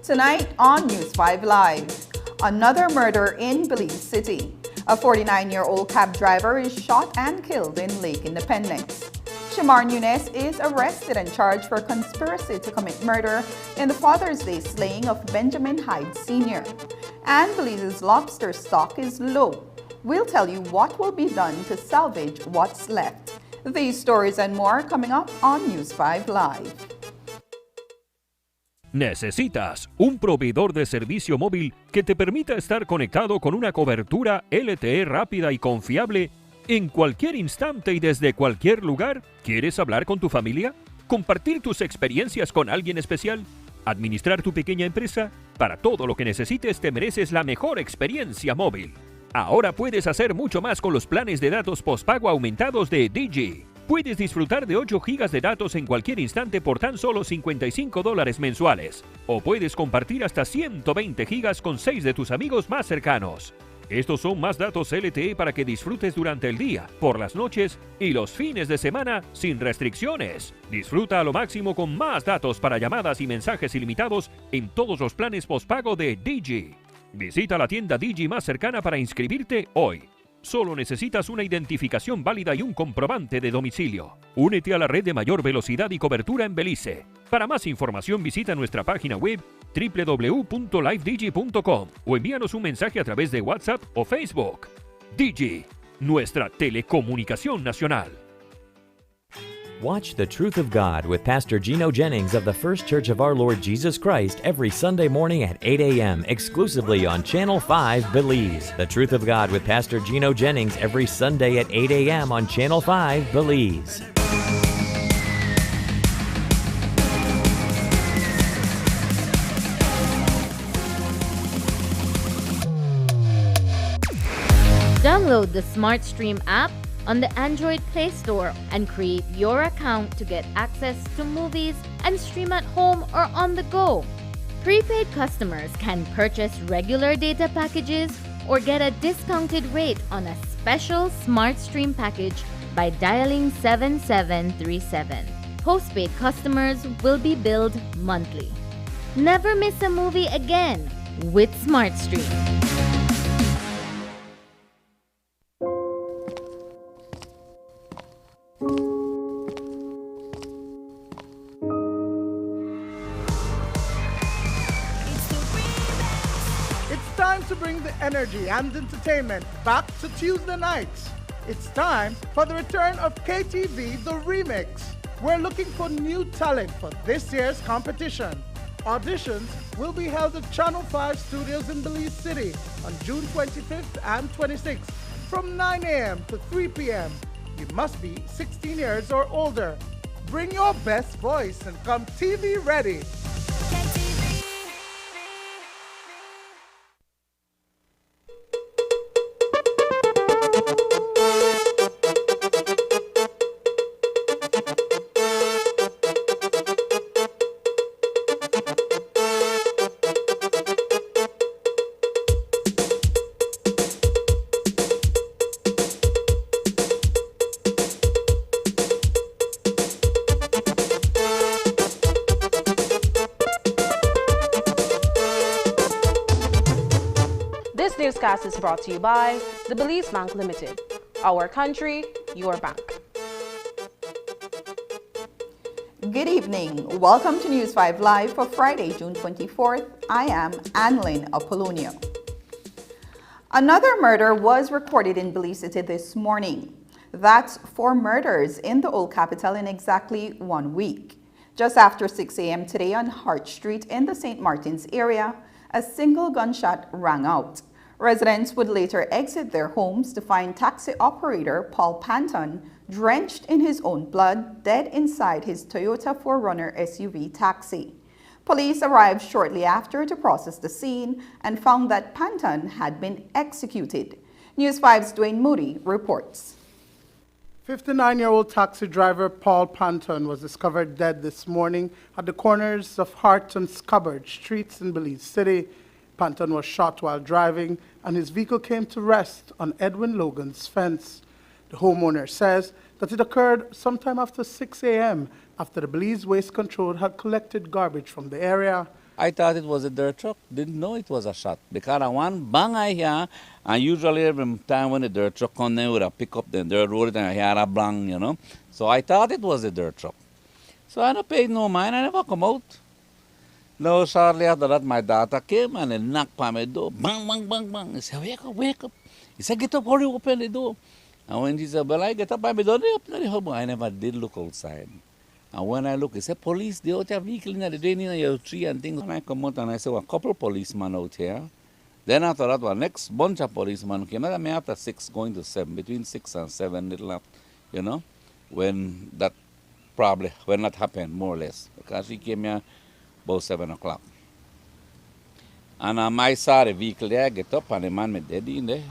Tonight on News 5 Live, another murder in Belize City. A 49-year-old cab driver is shot and killed in Lake Independence. Shamar Nunes is arrested and charged for conspiracy to commit murder in the Father's Day slaying of Benjamin Hyde Sr. And Belize's lobster stock is low. We'll tell you what will be done to salvage what's left. These stories and more coming up on News 5 Live. Necesitas un proveedor de servicio móvil que te permita estar conectado con una cobertura LTE rápida y confiable en cualquier instante y desde cualquier lugar. ¿Quieres hablar con tu familia? ¿Compartir tus experiencias con alguien especial? ¿Administrar tu pequeña empresa? Para todo lo que necesites te mereces la mejor experiencia móvil. Ahora puedes hacer mucho más con los planes de datos postpago aumentados de Digi. Puedes disfrutar de 8 gigas de datos en cualquier instante por tan solo $55 mensuales. O puedes compartir hasta 120 gigas con 6 de tus amigos más cercanos. Estos son más datos LTE para que disfrutes durante el día, por las noches y los fines de semana sin restricciones. Disfruta a lo máximo con más datos para llamadas y mensajes ilimitados en todos los planes postpago de Digi. Visita la tienda Digi más cercana para inscribirte hoy. Solo necesitas una identificación válida y un comprobante de domicilio. Únete a la red de mayor velocidad y cobertura en Belice. Para más información visita nuestra página web www.livedigi.com o envíanos un mensaje a través de WhatsApp o Facebook. Digi, nuestra telecomunicación nacional. Watch The Truth of God with Pastor Gino Jennings of the First Church of Our Lord Jesus Christ every Sunday morning at 8 a.m. exclusively on Channel 5 Belize. The Truth of God with Pastor Gino Jennings every Sunday at 8 a.m. on Channel 5 Belize. Download the SmartStream app on the Android Play Store and create your account to get access to movies and stream at home or on the go. Prepaid customers can purchase regular data packages or get a discounted rate on a special SmartStream package by dialing 7737. Postpaid customers will be billed monthly. Never miss a movie again with SmartStream. To bring the energy and entertainment back to Tuesday nights. It's time for the return of KTV The Remix. We're looking for new talent for this year's competition. Auditions will be held at Channel 5 Studios in Belize City on June 25th and 26th from 9 a.m. to 3 p.m. You must be 16 years or older. Bring your best voice and come TV ready. This newscast is brought to you by the Belize Bank Limited. Our country, your bank. Good evening. Welcome to News 5 Live for Friday, June 24th. I am Annalyn Apollonio. Another murder was recorded in Belize City this morning. That's 4 murders in the old capital in exactly 1 week. Just after 6 a.m. today on Hart Street in the St. Martin's area, a single gunshot rang out. Residents would later exit their homes to find taxi operator Paul Panton drenched in his own blood, dead inside his Toyota 4Runner SUV taxi. Police arrived shortly after to process the scene and found that Panton had been executed. News 5's Dwayne Moody reports. 59-year-old taxi driver Paul Panton was discovered dead this morning at the corners of Hart and Scabbard streets in Belize City. Panton was shot while driving, and his vehicle came to rest on Edwin Logan's fence. The homeowner says that it occurred sometime after 6 a.m. after the Belize Waste Control had collected garbage from the area. I thought it was a dirt truck, didn't know it was a shot. Because I want bang I hear, and usually every time when the dirt truck come there with a pickup, then dirt road and I hear a bang, you know. So I thought it was a dirt truck. So I don't pay no mind, I never come out. No, shortly after that, my daughter came and they knocked on my door. Bang, bang, bang, bang. He said, wake up, wake up. He said, get up, hurry, open the door. And when he said, well, I get up by my door, they open the door. I never did look outside. And when I look, he said, police, they out your vehicle in the drain in your tree and things. And I come out and I saw a couple of policemen out here. Then after that, the next bunch of policemen came. I mean, after 6 going to 7, between 6 and 7, little up, you know, when that happened, more or less. Because he came here about 7 o'clock. And I saw the vehicle there, get up, and the man was dead in there.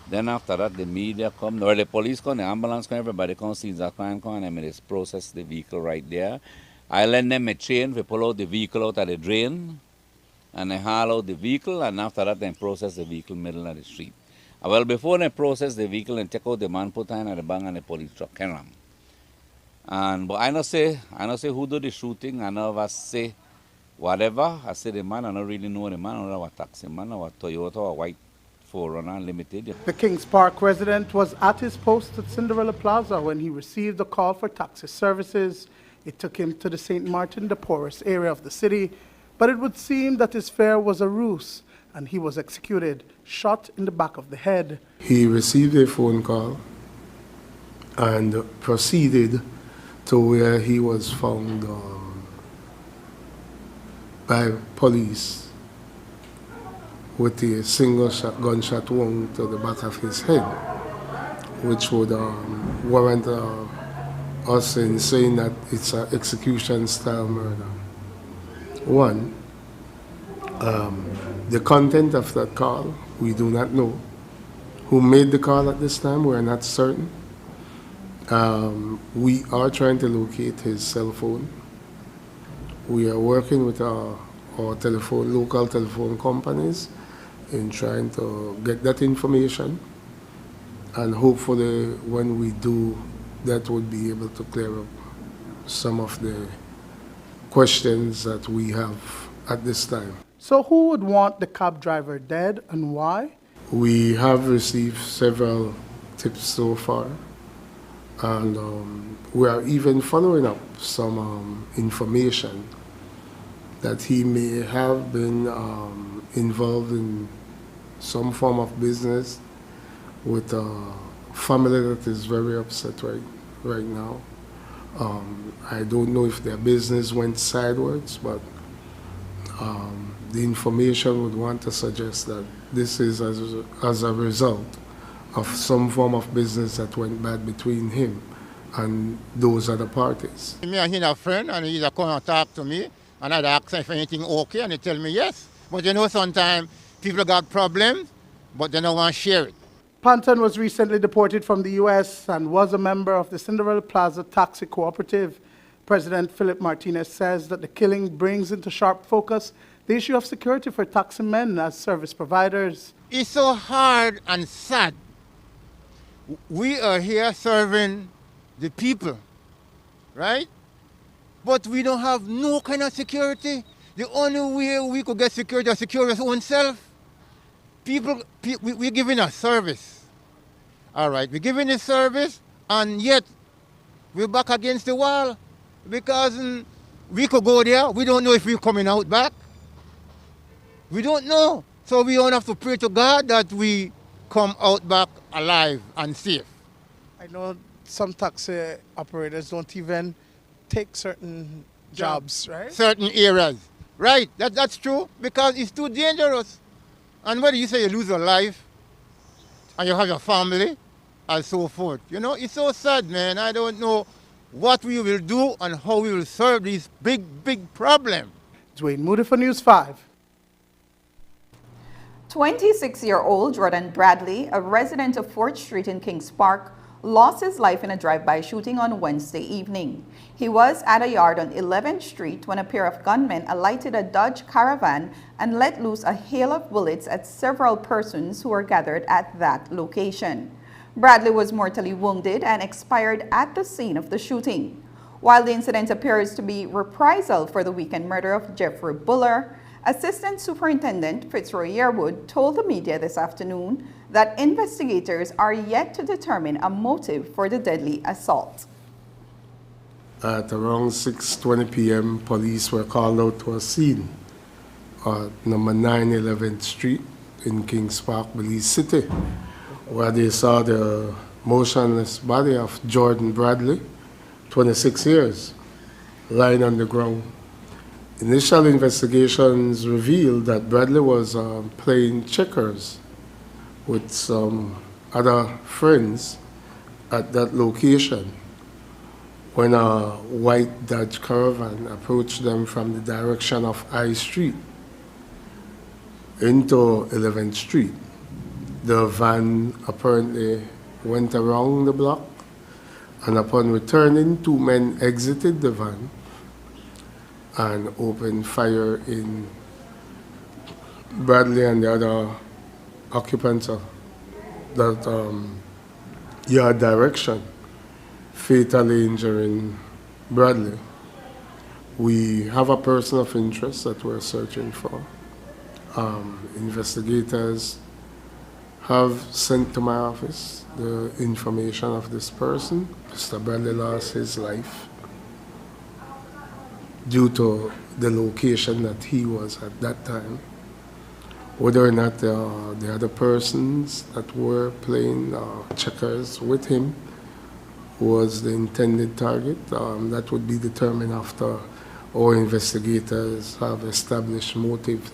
Then after that, the media come, or the police come, the ambulance come, everybody come, see that crime come, and they process the vehicle right there. I lend them a chain to pull out the vehicle out of the drain, and they haul out the vehicle, and after that, they process the vehicle middle of the street. Well, before they process the vehicle and take out the man, put on the bang and the police truck, Kenram. But I don't say who do the shooting, I never say whatever. I say the man, I don't really know the man, I don't know what taxi man, or what Toyota, or white 4Runner Limited. The Kings Park resident was at his post at Cinderella Plaza when he received a call for taxi services. It took him to the St. Martin, the poorest area of the city, but it would seem that his fare was a ruse, and he was executed, shot in the back of the head. He received a phone call and proceeded to where he was found by police with a single gunshot wound to the back of his head, which would warrant us in saying that it's an execution-style murder. One, the content of that call, we do not know. Who made the call at this time, we're not certain. We are trying to locate his cell phone. We are working with our local telephone companies in trying to get that information, and hopefully when we do, that would be able to clear up some of the questions that we have at this time. So who would want the cab driver dead and why? We have received several tips so far, and we are even following up some information that he may have been involved in some form of business with a family that is very upset right now. I don't know if their business went sideways, but the information would want to suggest that this is as a result of some form of business that went bad between him and those other parties. Me and him are friends, and he's come and talk to me, and I'd ask him if anything okay, and he tell me yes. But you know, sometimes people got problems, but they don't want to share it. Panton was recently deported from the U.S. and was a member of the Cinderella Plaza Taxi Cooperative. President Philip Martinez says that the killing brings into sharp focus the issue of security for taxi men as service providers. It's so hard and sad. We are here serving the people, right? But we don't have no kind of security. The only way we could get security is secure our own self. We're giving a service. All right, we're giving a service, and yet we're back against the wall. because we could go there. We don't know if we're coming out back. We don't know. So we don't have to pray to God that we come out back alive and safe. I know some taxi operators don't even take certain jobs, right? Certain areas. Right, that's true, because it's too dangerous. And whether you say you lose your life and you have your family and so forth, you know, it's so sad, man. I don't know what we will do and how we will solve this big, big problem. Dwayne Moody for News 5. 26-year-old Jordan Bradley, a resident of 4th Street in Kings Park, lost his life in a drive-by shooting on Wednesday evening. He was at a yard on 11th Street when a pair of gunmen alighted a Dodge Caravan and let loose a hail of bullets at several persons who were gathered at that location. Bradley was mortally wounded and expired at the scene of the shooting. While the incident appears to be reprisal for the weekend murder of Jeffrey Buller, Assistant Superintendent Fitzroy Yearwood told the media this afternoon that investigators are yet to determine a motive for the deadly assault. At around 6:20 p.m., police were called out to a scene at number 911th Street in Kings Park, Belize City, where they saw the motionless body of Jordan Bradley, 26 years, lying on the ground. Initial investigations revealed that Bradley was playing checkers with some other friends at that location when a white Dodge Caravan approached them from the direction of I Street into 11th Street. The van apparently went around the block, and upon returning, two men exited the van and opened fire in Bradley and the other occupants of that yard direction, fatally injuring Bradley. We have a person of interest that we're searching for. Investigators have sent to my office the information of this person. Mr. Bradley lost his life due to the location that he was at that time. Whether or not the other persons that were playing checkers with him was the intended target, that would be determined after our investigators have established motive.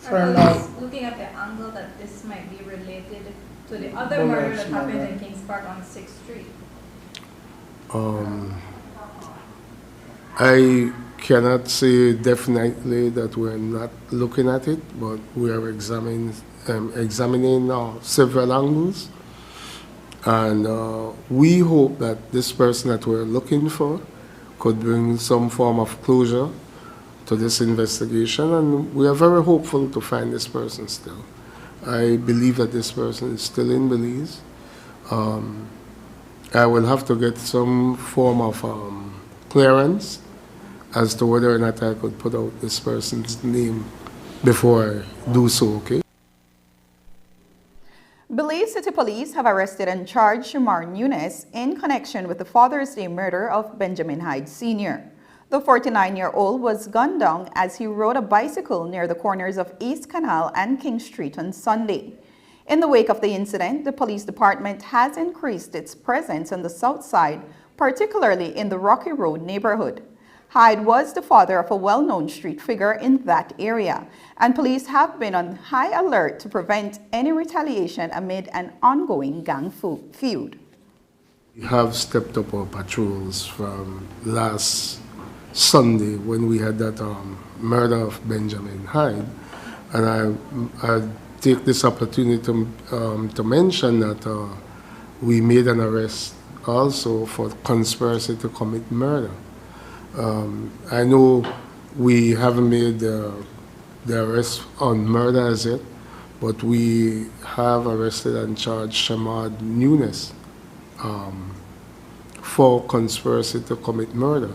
Looking at the angle that this might be related to the other murder that happened in Kings Park on 6th Street. I cannot say definitely that we're not looking at it, but we are examining several angles. And we hope that this person that we're looking for could bring some form of closure to this investigation, and we are very hopeful to find this person still. I believe that this person is still in Belize. I will have to get some form of clearance as to whether or not I could put out this person's name before I do so, okay? Belize City Police have arrested and charged Shamar Nunes in connection with the Father's Day murder of Benjamin Hyde Sr. The 49-year-old was gunned down as he rode a bicycle near the corners of East Canal and King Street on Sunday. In the wake of the incident, the police department has increased its presence on the south side, particularly in the Rocky Road neighborhood. Hyde was the father of a well-known street figure in that area, and police have been on high alert to prevent any retaliation amid an ongoing gang feud. We have stepped up our patrols from last Sunday when we had that murder of Benjamin Hyde, and I take this opportunity to mention that we made an arrest also for conspiracy to commit murder. I know we haven't made the arrest on murder as yet, but we have arrested and charged Shamar Nunes for conspiracy to commit murder,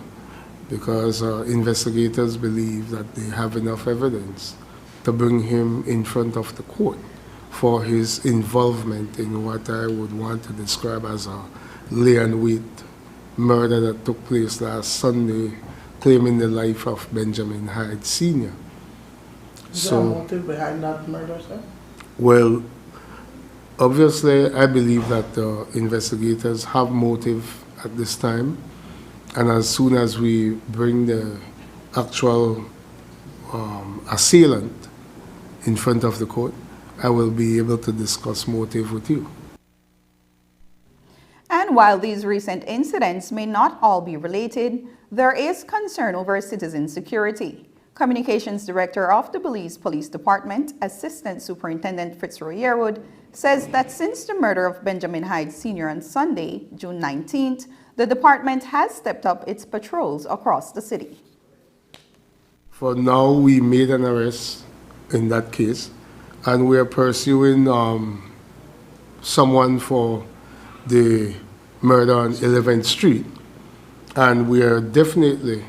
because investigators believe that they have enough evidence to bring him in front of the court for his involvement in what I would want to describe as a lay-and-wait murder that took place last Sunday, claiming the life of Benjamin Hyde Sr. Is there a motive behind that murder, sir? Well, obviously, I believe that the investigators have motive at this time, and as soon as we bring the actual assailant in front of the court, I will be able to discuss motive with you. And while these recent incidents may not all be related, there is concern over citizen security. Communications Director of the Belize Police Department, Assistant Superintendent Fitzroy Yearwood, says that since the murder of Benjamin Hyde Sr. on Sunday, June 19th, the department has stepped up its patrols across the city. For now, we made an arrest in that case, and we are pursuing someone for the murder on 11th Street, and we are definitely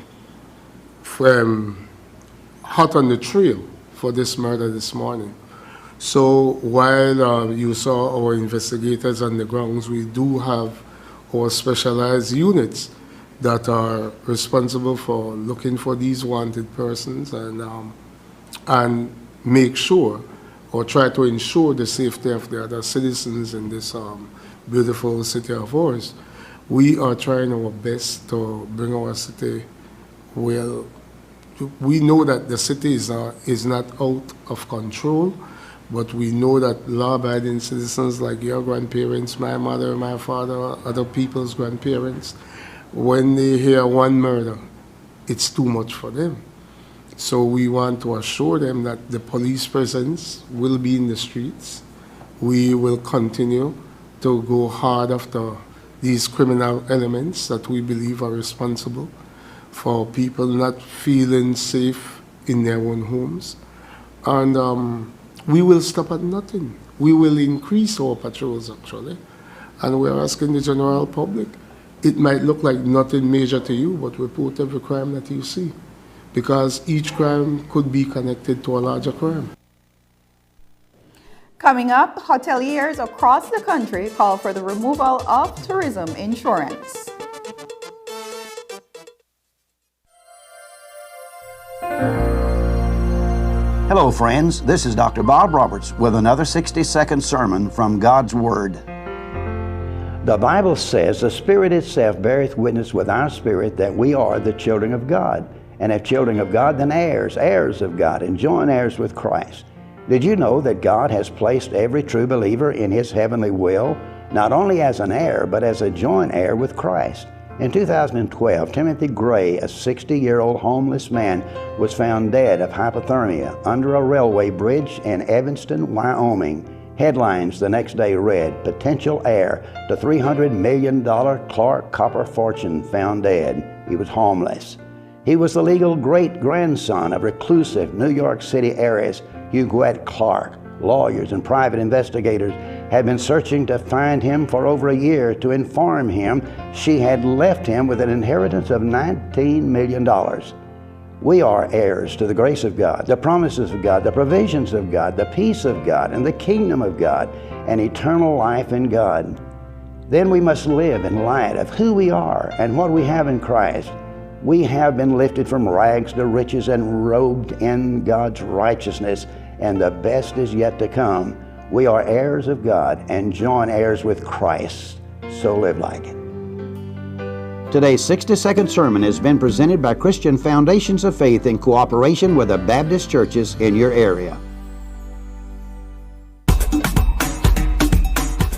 hot on the trail for this murder this morning. So while you saw our investigators on the grounds, we do have our specialized units that are responsible for looking for these wanted persons and make sure or try to ensure the safety of the other citizens in this beautiful city of ours. We are trying our best to bring our city well. We know that the city is not out of control, but we know that law-abiding citizens like your grandparents, my mother, my father, other people's grandparents, when they hear one murder, it's too much for them. So we want to assure them that the police presence will be in the streets. We will continue to go hard after these criminal elements that we believe are responsible for people not feeling safe in their own homes. And we will stop at nothing. We will increase our patrols, actually. And we're asking the general public, it might look like nothing major to you, but report every crime that you see, because each crime could be connected to a larger crime. Coming up, hoteliers across the country call for the removal of tourism insurance. Hello, friends. This is Dr. Bob Roberts with another 60-second sermon from God's Word. The Bible says, the Spirit itself beareth witness with our spirit that we are the children of God. And if children of God, then heirs, heirs of God, and joint heirs with Christ. Did you know that God has placed every true believer in His heavenly will, not only as an heir, but as a joint heir with Christ? In 2012, Timothy Gray, a 60-year-old homeless man, was found dead of hypothermia under a railway bridge in Evanston, Wyoming. Headlines the next day read, potential heir to $300 million Clark copper fortune found dead. He was homeless. He was the legal great-grandson of reclusive New York City heiress Huguette Clark. Lawyers and private investigators had been searching to find him for over a year to inform him she had left him with an inheritance of $19 million. We are heirs to the grace of God, the promises of God, the provisions of God, the peace of God, and the kingdom of God, and eternal life in God. Then we must live in light of who we are and what we have in Christ. We have been lifted from rags to riches and robed in God's righteousness, and the best is yet to come. We are heirs of God and joint heirs with Christ, so live like it. Today's 60-second sermon has been presented by Christian Foundations of Faith in cooperation with the Baptist churches in your area.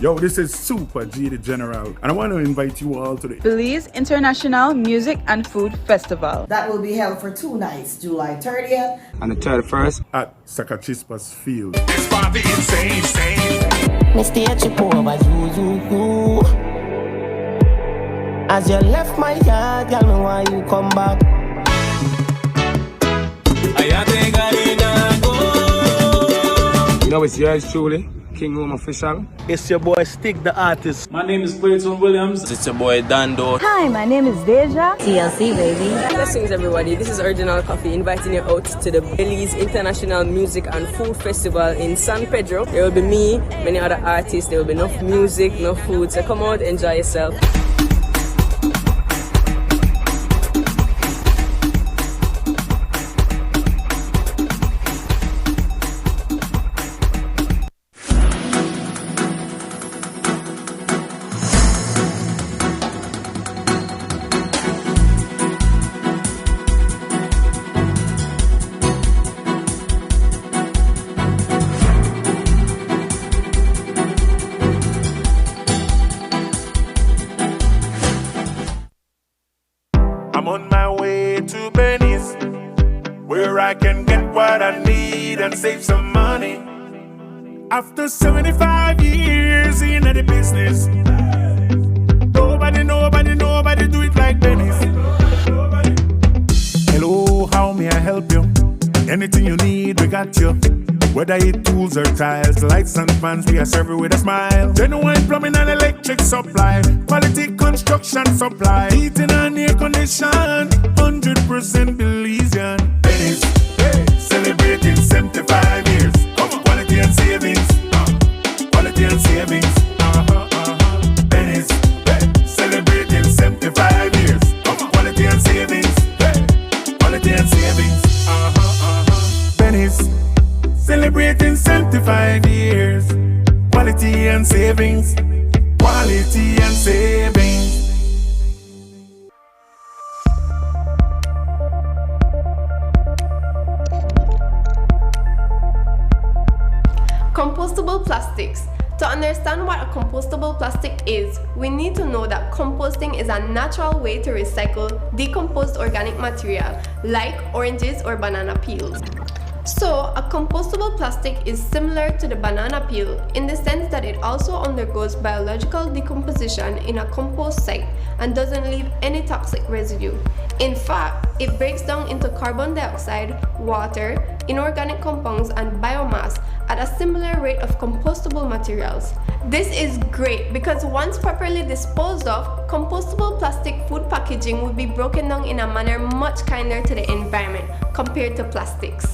Yo, this is Super G the General, and I want to invite you all to the Belize International Music and Food Festival. That will be held for 2 nights, July 30th and the 31st at Sakachispas Field. It's Bobby insane. Mr. Chipova, you. As you left my yard, tell me why you come back. You know, it's yours truly, King Room Official. It's your boy Stick the Artist. My name is Clayton Williams. It's your boy Dando. Hi, my name is Deja. TLC, baby. Blessings, everybody. This is Original Coffee inviting you out to the Belize International Music and Food Festival in San Pedro. There will be me, many other artists. There will be enough music, enough food. So come out, enjoy yourself. I'm on my way to Benny's, where I can get what I need and save some money. After 75 years in the business, nobody do it like Benny's. Hello, how may I help you? Anything you need, we got you. Whether it tools or tiles, lights and fans, we are serving with a smile. Genuine plumbing and electric supply, quality construction supply, heating and air condition, 100% Belizean. Benny's, celebrating 75 years of quality and savings. Quality and savings. Benny's, celebrating 75 years of quality and savings. Quality and savings. Benny's, celebrating 75 years. Quality and savings. Quality and savings. Compostable plastics. To understand what a compostable plastic is, we need to know that composting is a natural way to recycle decomposed organic material like oranges or banana peels. So, a compostable plastic is similar to the banana peel in the sense that it also undergoes biological decomposition in a compost site and doesn't leave any toxic residue. In fact, it breaks down into carbon dioxide, water, inorganic compounds, and biomass at a similar rate of compostable materials. This is great because once properly disposed of, compostable plastic food packaging would be broken down in a manner much kinder to the environment compared to plastics.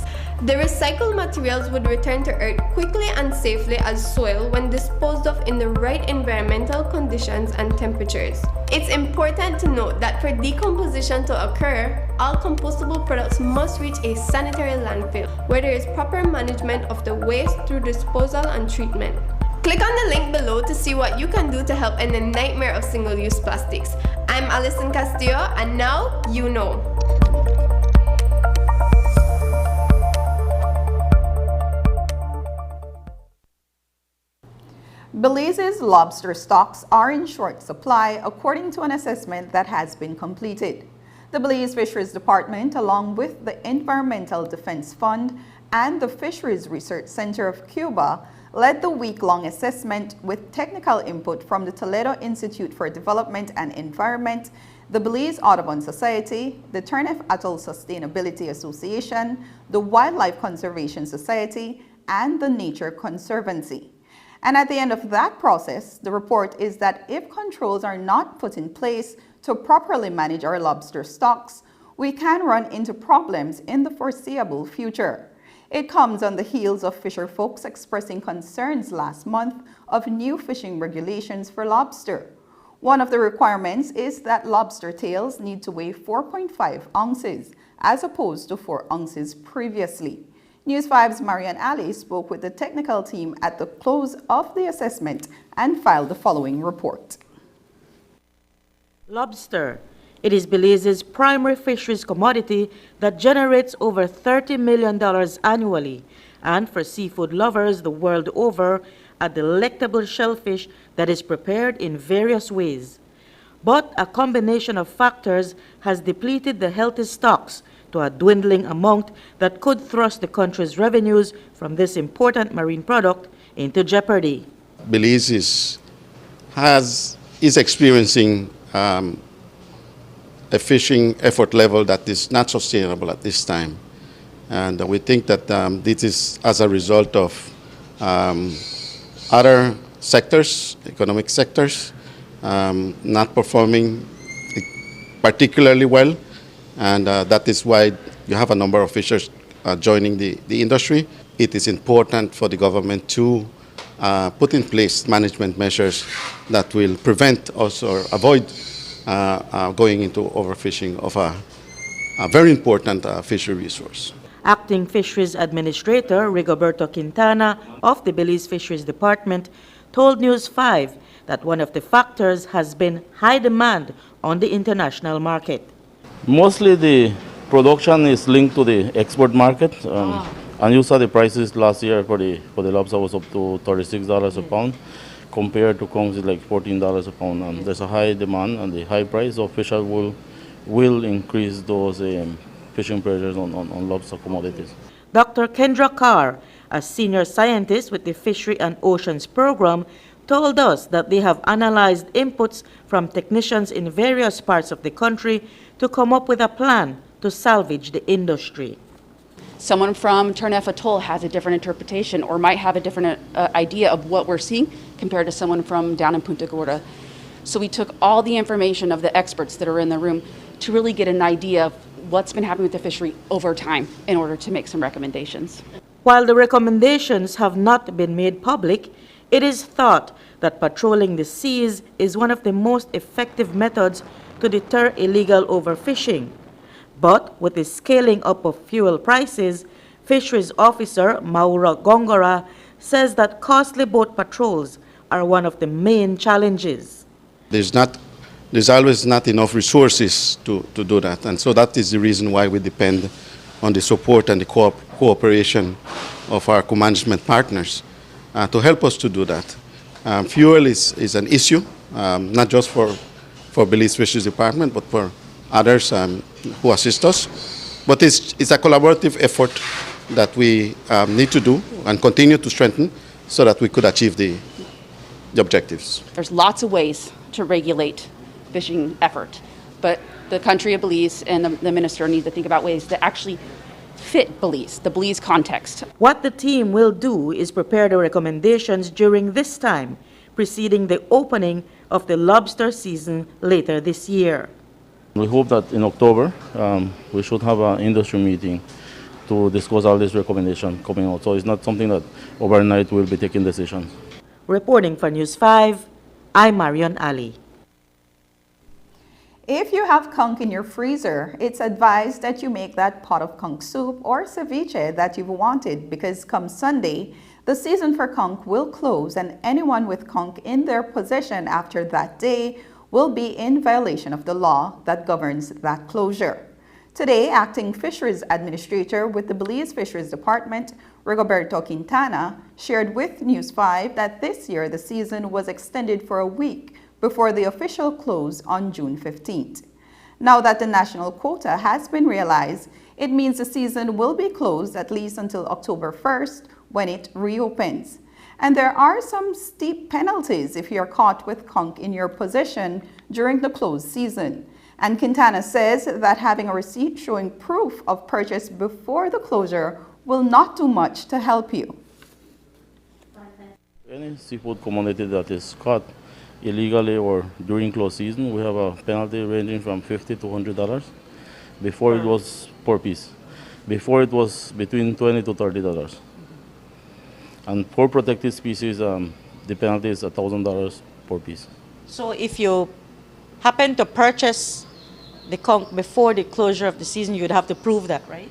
The recycled materials would return to Earth quickly and safely as soil when disposed of in the right environmental conditions and temperatures. It's important to note that for decomposition to occur, all compostable products must reach a sanitary landfill where there is proper management of the waste through disposal and treatment. Click on the link below to see what you can do to help end the nightmare of single-use plastics. I'm Alison Castillo, and now you know. Belize's lobster stocks are in short supply according to an assessment that has been completed. The Belize Fisheries Department, along with the Environmental Defense Fund and the Fisheries Research Center of Cuba, led the week-long assessment with technical input from the Toledo Institute for Development and Environment, the Belize Audubon Society, the Turnef Atoll Sustainability Association, the Wildlife Conservation Society, and the Nature Conservancy. And at the end of that process, the report is that if controls are not put in place to properly manage our lobster stocks, we can run into problems in the foreseeable future. It comes on the heels of fisher folks expressing concerns last month of new fishing regulations for lobster. One of the requirements is that lobster tails need to weigh 4.5 ounces, as opposed to 4 ounces previously. News 5's Marian Ali spoke with the technical team at the close of the assessment and filed the following report. Lobster. It is Belize's primary fisheries commodity that generates over $30 million annually, and for seafood lovers the world over, a delectable shellfish that is prepared in various ways. But a combination of factors has depleted the healthy stocks to a dwindling amount that could thrust the country's revenues from this important marine product into jeopardy. Belize is experiencing a fishing effort level that is not sustainable at this time. And we think that this is as a result of other sectors, economic sectors, not performing particularly well. And that is why you have a number of fishers joining the industry. It is important for the government to put in place management measures that will prevent us or avoid going into overfishing of a very important fishery resource. Acting Fisheries Administrator Rigoberto Quintana of the Belize Fisheries Department told News 5 that one of the factors has been high demand on the international market. Mostly the production is linked to the export market. And you saw the prices last year for the lobster was up to $36 a pound, compared to conch is like $14 a pound. And there's a high demand and the high price of fish oil will will increase those fishing pressures on lobster commodities. Dr. Kendra Carr, a senior scientist with the Fishery and Oceans Program, told us that they have analyzed inputs from technicians in various parts of the country to come up with a plan to salvage the industry. Someone from Turneff Atoll has a different interpretation or might have a different idea of what we're seeing compared to someone from down in Punta Gorda. So we took all the information of the experts that are in the room to really get an idea of what's been happening with the fishery over time in order to make some recommendations. While the recommendations have not been made public, it is thought that patrolling the seas is one of the most effective methods to deter illegal overfishing. But with the scaling up of fuel prices, Fisheries Officer Maura Gongora says that costly boat patrols are one of the main challenges. There's always not enough resources to do that, and so that is the reason why we depend on the support and the cooperation of our co-management partners to help us to do that. Fuel is an issue, not just for Belize Fisheries Department, but for others who assist us. But it's a collaborative effort that we need to do and continue to strengthen so that we could achieve the objectives. There's lots of ways to regulate fishing effort, but the country of Belize and the minister need to think about ways that actually fit Belize, the Belize context. What the team will do is prepare the recommendations during this time, preceding the opening of the lobster season later this year. We hope that in October we should have an industry meeting to discuss all these recommendations coming out. So it's not something that overnight we'll be taking decisions. Reporting for News 5, I'm Marion Ali. If you have conch in your freezer, it's advised that you make that pot of conch soup or ceviche that you've wanted, because come Sunday, the season for conch will close and anyone with conch in their possession after that day will be in violation of the law that governs that closure. Today, Acting Fisheries Administrator with the Belize Fisheries Department, Rigoberto Quintana, shared with News 5 that this year the season was extended for a week before the official close on June 15th. Now that the national quota has been realized, it means the season will be closed at least until October 1st when it reopens. And there are some steep penalties if you're caught with conch in your possession during the closed season. And Quintana says that having a receipt showing proof of purchase before the closure will not do much to help you. Any seafood commodity that is caught illegally or during close season, we have a penalty ranging from $50 to $100. Before it was per piece. Before it was between $20 to $30. And for protected species, the penalty is $1,000 per piece. So if you happen to purchase the conch before the closure of the season, you would have to prove that, right?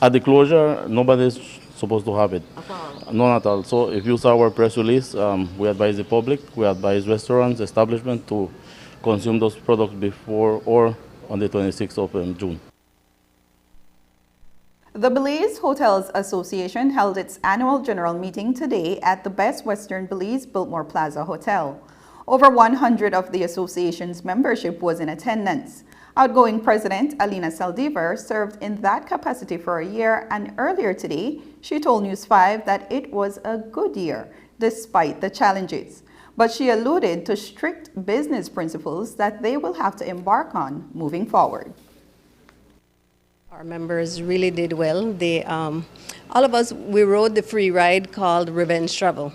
At the closure, nobody is supposed to have it. None at all. So if you saw our press release, we advise the public, we advise restaurants, establishments to consume those products before or on the 26th of June. The Belize Hotels Association held its annual general meeting today at the Best Western Belize Biltmore Plaza Hotel. Over 100 of the association's membership was in attendance. Outgoing President Alina Saldivar served in that capacity for a year, and earlier today, she told News 5 that it was a good year, despite the challenges. But she alluded to strict business principles that they will have to embark on moving forward. Our members really did well. They, all of us, we rode the free ride called Revenge Travel.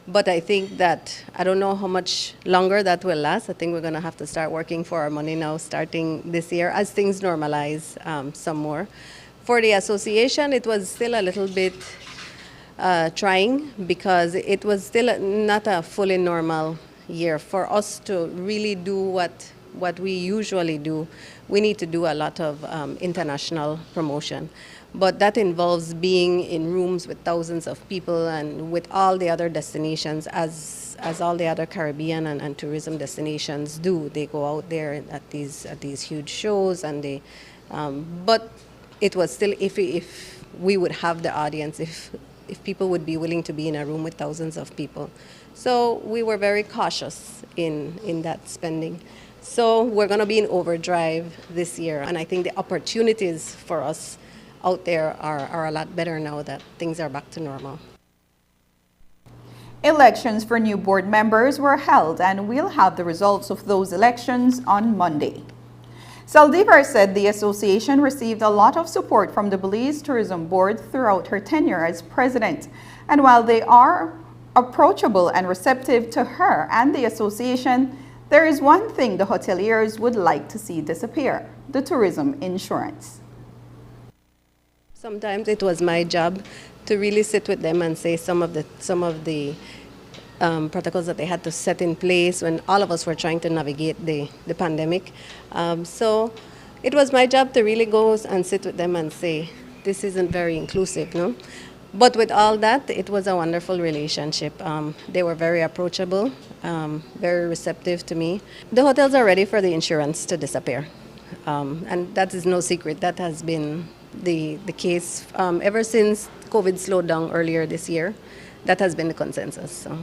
But I think that, I don't know how much longer that will last. I think we're going to have to start working for our money now, starting this year, as things normalize some more. For the association, it was still a little bit trying because it was still not a fully normal year. For us to really do what we usually do, we need to do a lot of international promotion. But that involves being in rooms with thousands of people and with all the other destinations, as all the other Caribbean and tourism destinations do. They go out there at these huge shows, and they. But it was still if we would have the audience, if people would be willing to be in a room with thousands of people. So we were very cautious in that spending. So we're going to be in overdrive this year, and I think the opportunities for us out there are a lot better now that things are back to normal. Elections for new board members were held, and we'll have the results of those elections on Monday. Saldivar said the association received a lot of support from the Belize Tourism Board throughout her tenure as president. And while they are approachable and receptive to her and the association, there is one thing the hoteliers would like to see disappear: the tourism insurance. Sometimes it was my job to really sit with them and say some of the protocols that they had to set in place when all of us were trying to navigate the pandemic. So it was my job to really go and sit with them and say, this isn't very inclusive, no? But with all that, it was a wonderful relationship. They were very approachable, very receptive to me. The hotels are ready for the insurance to disappear. And that is no secret. That has been the case ever since COVID slowed down earlier this year. That has been the consensus. So.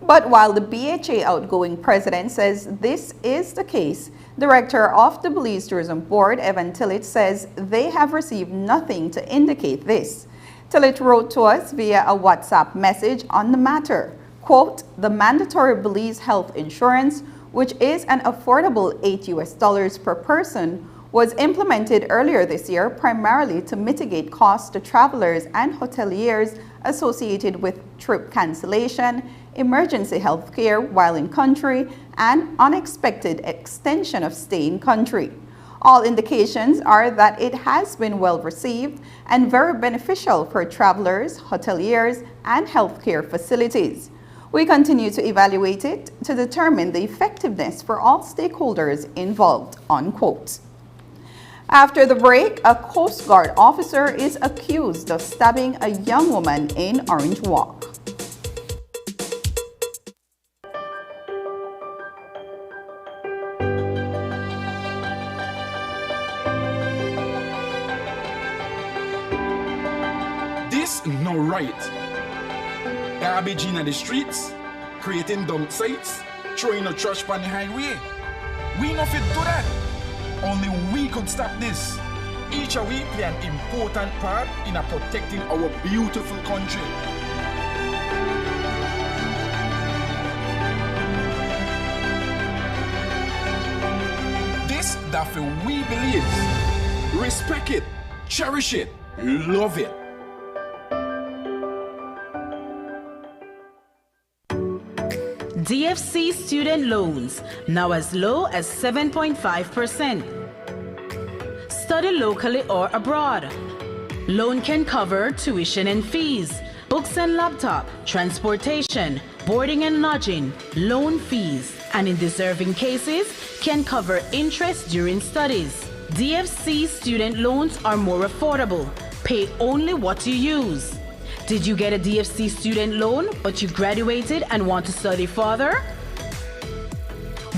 But while the BHA outgoing president says this is the case, Director of the Belize Tourism Board, Evan Tillett, says they have received nothing to indicate this. Tillett wrote to us via a WhatsApp message on the matter. Quote, the mandatory Belize health insurance, which is an affordable $8 per person, was implemented earlier this year primarily to mitigate costs to travelers and hoteliers associated with trip cancellation, emergency health care while in country, and unexpected extension of stay in country. All indications are that it has been well received and very beneficial for travelers, hoteliers, and healthcare facilities. We continue to evaluate it to determine the effectiveness for all stakeholders involved, unquote. After the break, a Coast Guard officer is accused of stabbing a young woman in Orange Walk. This no right. Garbage in the streets, creating dump sites, throwing a trash on the highway. We not fit do that. Only we could stop this. Each of we play an important part in protecting our beautiful country. This that we believe. Respect it, cherish it, love it. DFC student loans, now as low as 7.5%. Study locally or abroad. Loan can cover tuition and fees, books and laptop, transportation, boarding and lodging, loan fees, and in deserving cases, can cover interest during studies. DFC student loans are more affordable. Pay only what you use. Did you get a DFC student loan, but you graduated and want to study further?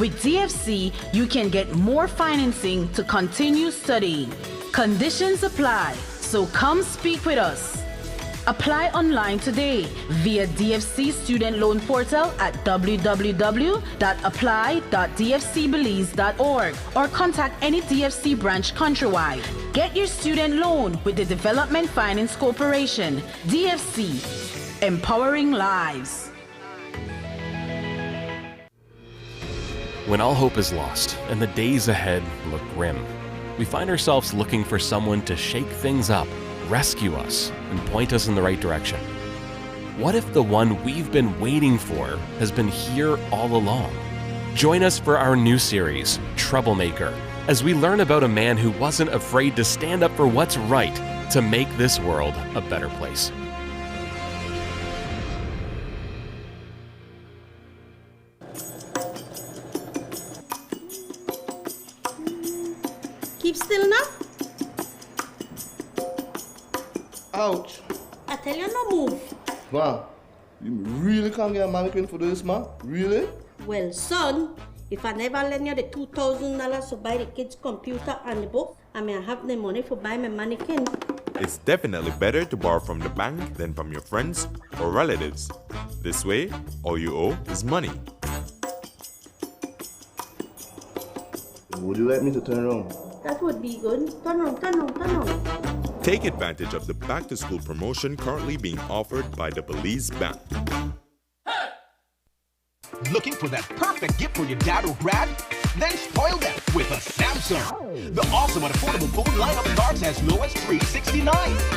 With DFC, you can get more financing to continue studying. Conditions apply, so come speak with us. Apply online today via DFC Student Loan Portal at www.apply.dfcbelize.org or contact any DFC branch countrywide. Get your student loan with the Development Finance Corporation. DFC, empowering lives. When all hope is lost and the days ahead look grim, we find ourselves looking for someone to shake things up, rescue us, and point us in the right direction. What if the one we've been waiting for has been here all along? Join us for our new series, Troublemaker, as we learn about a man who wasn't afraid to stand up for what's right to make this world a better place. Keep still now. Ouch. I tell you no move. Man, you really can't get a mannequin for this, man? Really? Well, son, if I never lend you the $2,000 to buy the kids' computer and the book, I may have the money for buy my mannequin. It's definitely better to borrow from the bank than from your friends or relatives. This way, all you owe is money. Would you like me to turn around? That would be good. Turn on, turn on, turn on. Take advantage of the back to school promotion currently being offered by the Belize Bank. Looking for that perfect gift for your dad or grad? Then spoil them with a Samsung. The awesome and affordable phone lineup starts as low as $369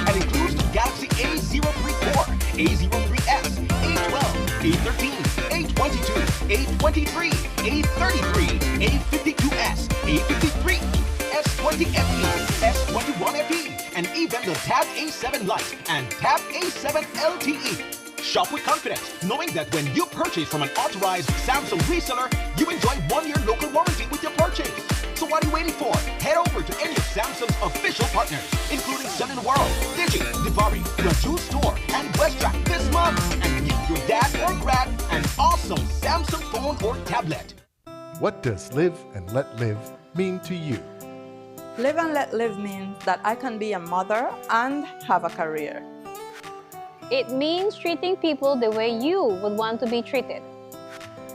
and includes the Galaxy A034, A03s, A12, A13, A22, A23, A33, A52s, A53, S20 FE, S21 FE, and even the Tab A7 Lite and Tab A7 LTE. Shop with confidence, knowing that when you purchase from an authorized Samsung reseller, you enjoy 1-year local warranty with your purchase. So what are you waiting for? Head over to any of Samsung's official partners, including Sun in the World, Digi, Divari, Raju Store, and Westtrack this month, and give your dad or grad an awesome Samsung phone or tablet. What does live and let live mean to you? Live and let live means that I can be a mother and have a career. It means treating people the way you would want to be treated.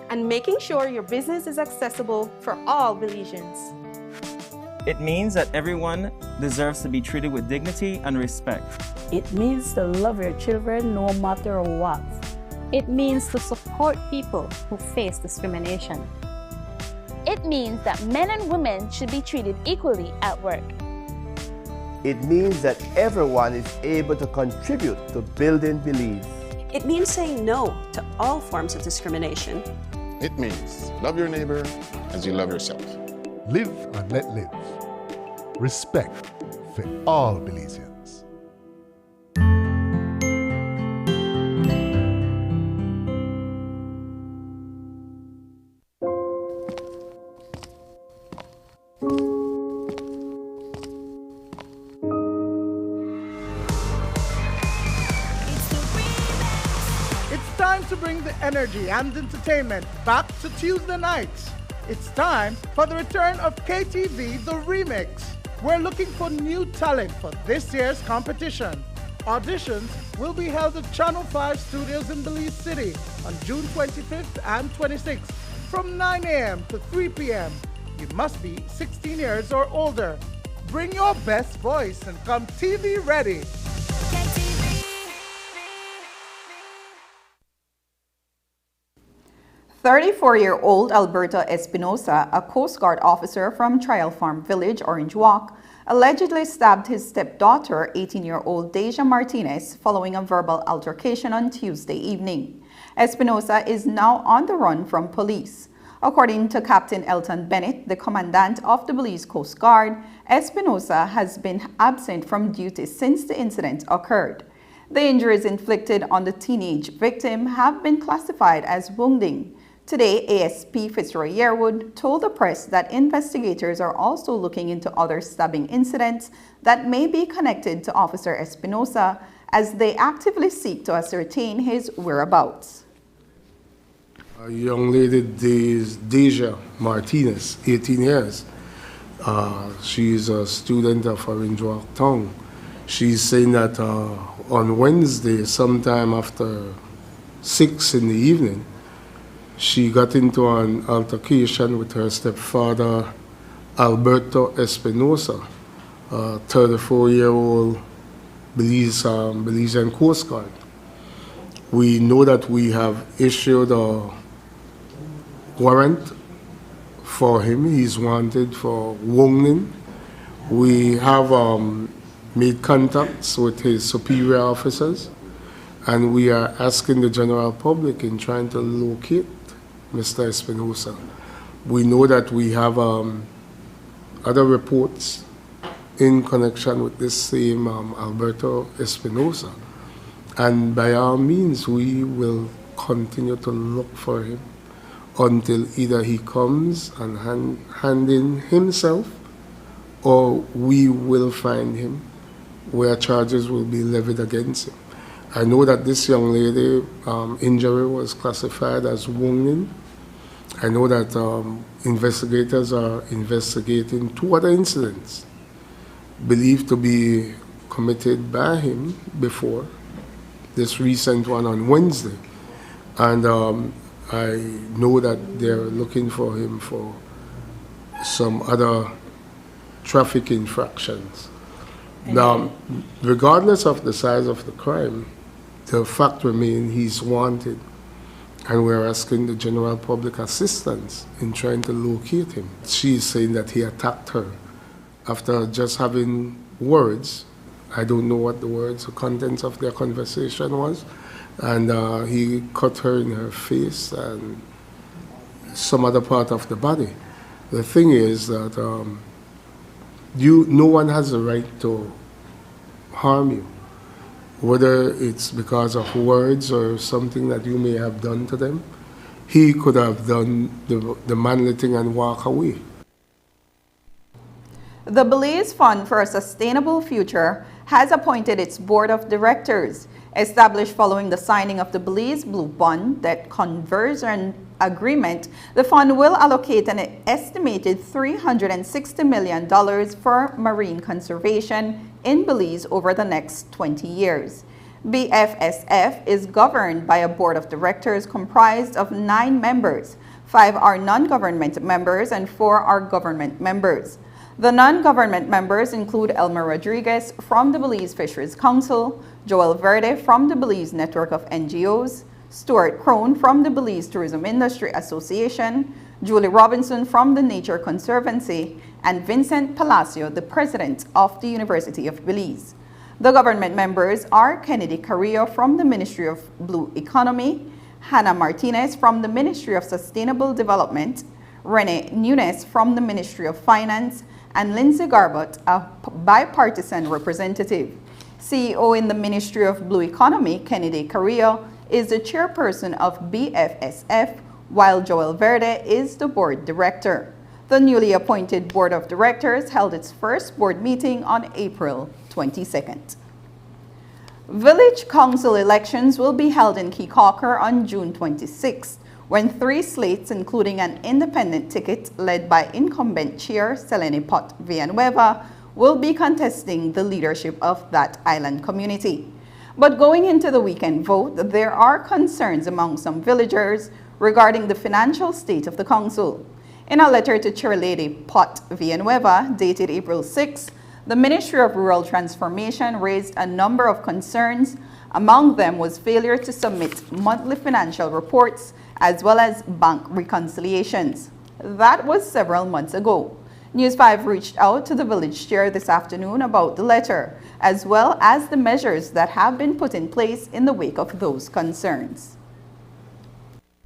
And making sure your business is accessible for all Belizeans. It means that everyone deserves to be treated with dignity and respect. It means to love your children no matter what. It means to support people who face discrimination. It means that men and women should be treated equally at work. It means that everyone is able to contribute to building Belize. It means saying no to all forms of discrimination. It means love your neighbor as you love yourself. Live and let live. Respect for all Belizeans. To bring the energy and entertainment back to Tuesday nights. It's time for the return of KTV The Remix. We're looking for new talent for this year's competition. Auditions will be held at Channel 5 Studios in Belize City on June 25th and 26th from 9 a.m. to 3 p.m. You must be 16 years or older. Bring your best voice and come TV ready. 34-year-old Alberta Espinosa, a Coast Guard officer from Trial Farm Village, Orange Walk, allegedly stabbed his stepdaughter, 18-year-old Deja Martinez, following a verbal altercation on Tuesday evening. Espinosa is now on the run from police. According to Captain Elton Bennett, the commandant of the Belize Coast Guard, Espinosa has been absent from duty since the incident occurred. The injuries inflicted on the teenage victim have been classified as wounding. Today, ASP Fitzroy Yearwood told the press that investigators are also looking into other stabbing incidents that may be connected to Officer Espinosa as they actively seek to ascertain his whereabouts. A young lady, Deja Martinez, 18 years. She's a student of Orange Walk Town. She's saying that on Wednesday, sometime after 6 in the evening, she got into an altercation with her stepfather, Alberto Espinosa, a 34-year-old Belizean Coast Guard. We know that we have issued a warrant for him. He's wanted for wounding. We have made contacts with his superior officers, and we are asking the general public in trying to locate Mr. Espinosa. We know that we have other reports in connection with this same Alberto Espinosa, and by all means we will continue to look for him until either he comes and hand in himself, or we will find him where charges will be levied against him. I know that this young lady injury was classified as wounding. I know that investigators are investigating 2 other incidents believed to be committed by him before this recent one on Wednesday. And I know that they're looking for him for some other traffic infractions. Now, regardless of the size of the crime, the fact remains he's wanted, and we're asking the general public assistance in trying to locate him. She's saying that he attacked her after just having words. I don't know what the words, the contents of their conversation was, and he cut her in her face and some other part of the body. The thing is that no one has the right to harm you, whether it's because of words or something that you may have done to them. He could have done the manly thing and walk away. The Belize Fund for a Sustainable Future has appointed its board of directors. Established following the signing of the Belize Blue Bond debt conversion agreement, the fund will allocate an estimated $360 million for marine conservation in Belize over the next 20 years. BFSF is governed by a board of directors comprised of 9 members. 5 are non-government members and 4 are government members. The non-government members include Elmer Rodriguez from the Belize Fisheries Council, Joel Verde from the Belize Network of NGOs, Stuart Crone from the Belize Tourism Industry Association, Julie Robinson from the Nature Conservancy, and Vincent Palacio, the president of the University of Belize. The government members are Kennedy Carrillo from the Ministry of Blue Economy, Hannah Martinez from the Ministry of Sustainable Development, Rene Nunes from the Ministry of Finance, and Lindsay Garbott, a bipartisan representative. CEO in the Ministry of Blue Economy, Kennedy Carrillo, is the chairperson of BFSF, while Joel Verde is the board director. The newly appointed board of directors held its first board meeting on April 22nd. Village council elections will be held in Keycaulker on June 26th, when 3 slates, including an independent ticket led by incumbent chair Selene Pot Villanueva, will be contesting the leadership of that island community. But going into the weekend vote, there are concerns among some villagers regarding the financial state of the council. In a letter to Chairlady Pot Villanueva, dated April 6, the Ministry of Rural Transformation raised a number of concerns. Among them was failure to submit monthly financial reports as well as bank reconciliations. That was several months ago. News 5 reached out to the village chair this afternoon about the letter, as well as the measures that have been put in place in the wake of those concerns.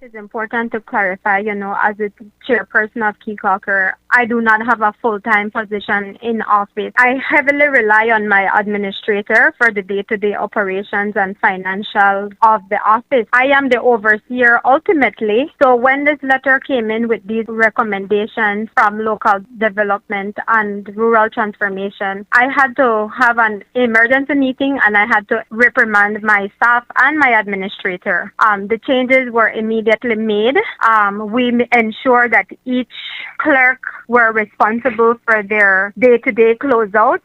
It's important to clarify, as a chairperson of Keycaulker, I do not have a full-time position in office. I heavily rely on my administrator for the day-to-day operations and financial of the office. I am the overseer ultimately. So when this letter came in with these recommendations from local development and rural transformation, I had to have an emergency meeting and I had to reprimand my staff and my administrator. The changes were immediately made. We ensure that each clerk were responsible for their day-to-day closeout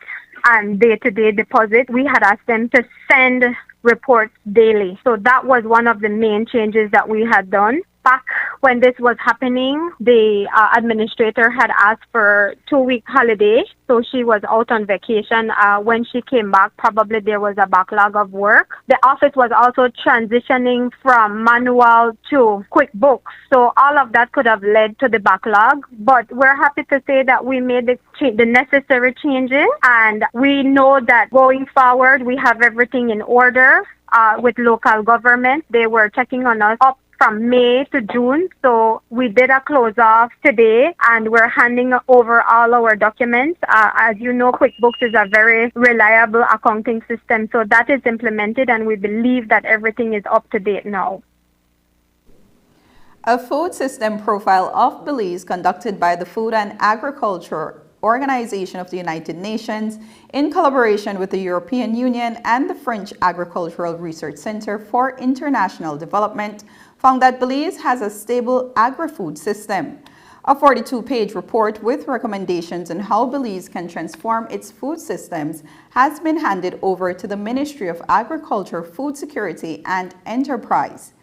and day-to-day deposit. We had asked them to send reports daily. So that was one of the main changes that we had done. Back when this was happening, the administrator had asked for 2-week holiday, so she was out on vacation. When she came back, probably there was a backlog of work. The office was also transitioning from manual to QuickBooks, so all of that could have led to the backlog. But we're happy to say that we made the necessary changes, and we know that going forward, we have everything in order with local government. They were checking on us up from May to June. So we did a close off today and we're handing over all our documents. As you know, QuickBooks is a very reliable accounting system. So that is implemented and we believe that everything is up to date now. A food system profile of Belize conducted by the Food and Agriculture Organization of the United Nations in collaboration with the European Union and the French Agricultural Research Center for International Development found that Belize has a stable agri-food system. A 42-page report with recommendations on how Belize can transform its food systems has been handed over to the Ministry of Agriculture, Food Security and Enterprise.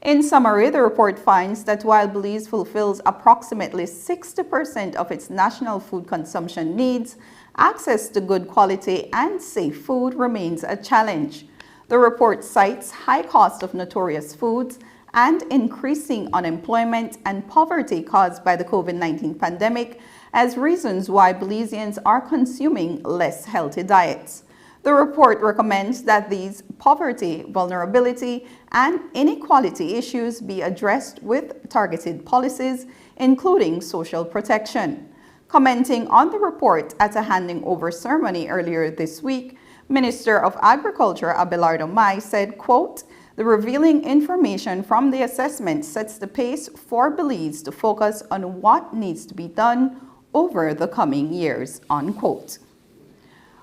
In summary, the report finds that while Belize fulfills approximately 60% of its national food consumption needs, access to good quality and safe food remains a challenge. The report cites high cost of notorious foods and increasing unemployment and poverty caused by the COVID-19 pandemic as reasons why Belizeans are consuming less healthy diets. The report recommends that these poverty, vulnerability, and inequality issues be addressed with targeted policies, including social protection. Commenting on the report at a handing over ceremony earlier this week, Minister of Agriculture Abelardo Mai said, quote, "The revealing information from the assessment sets the pace for Belize to focus on what needs to be done over the coming years," unquote.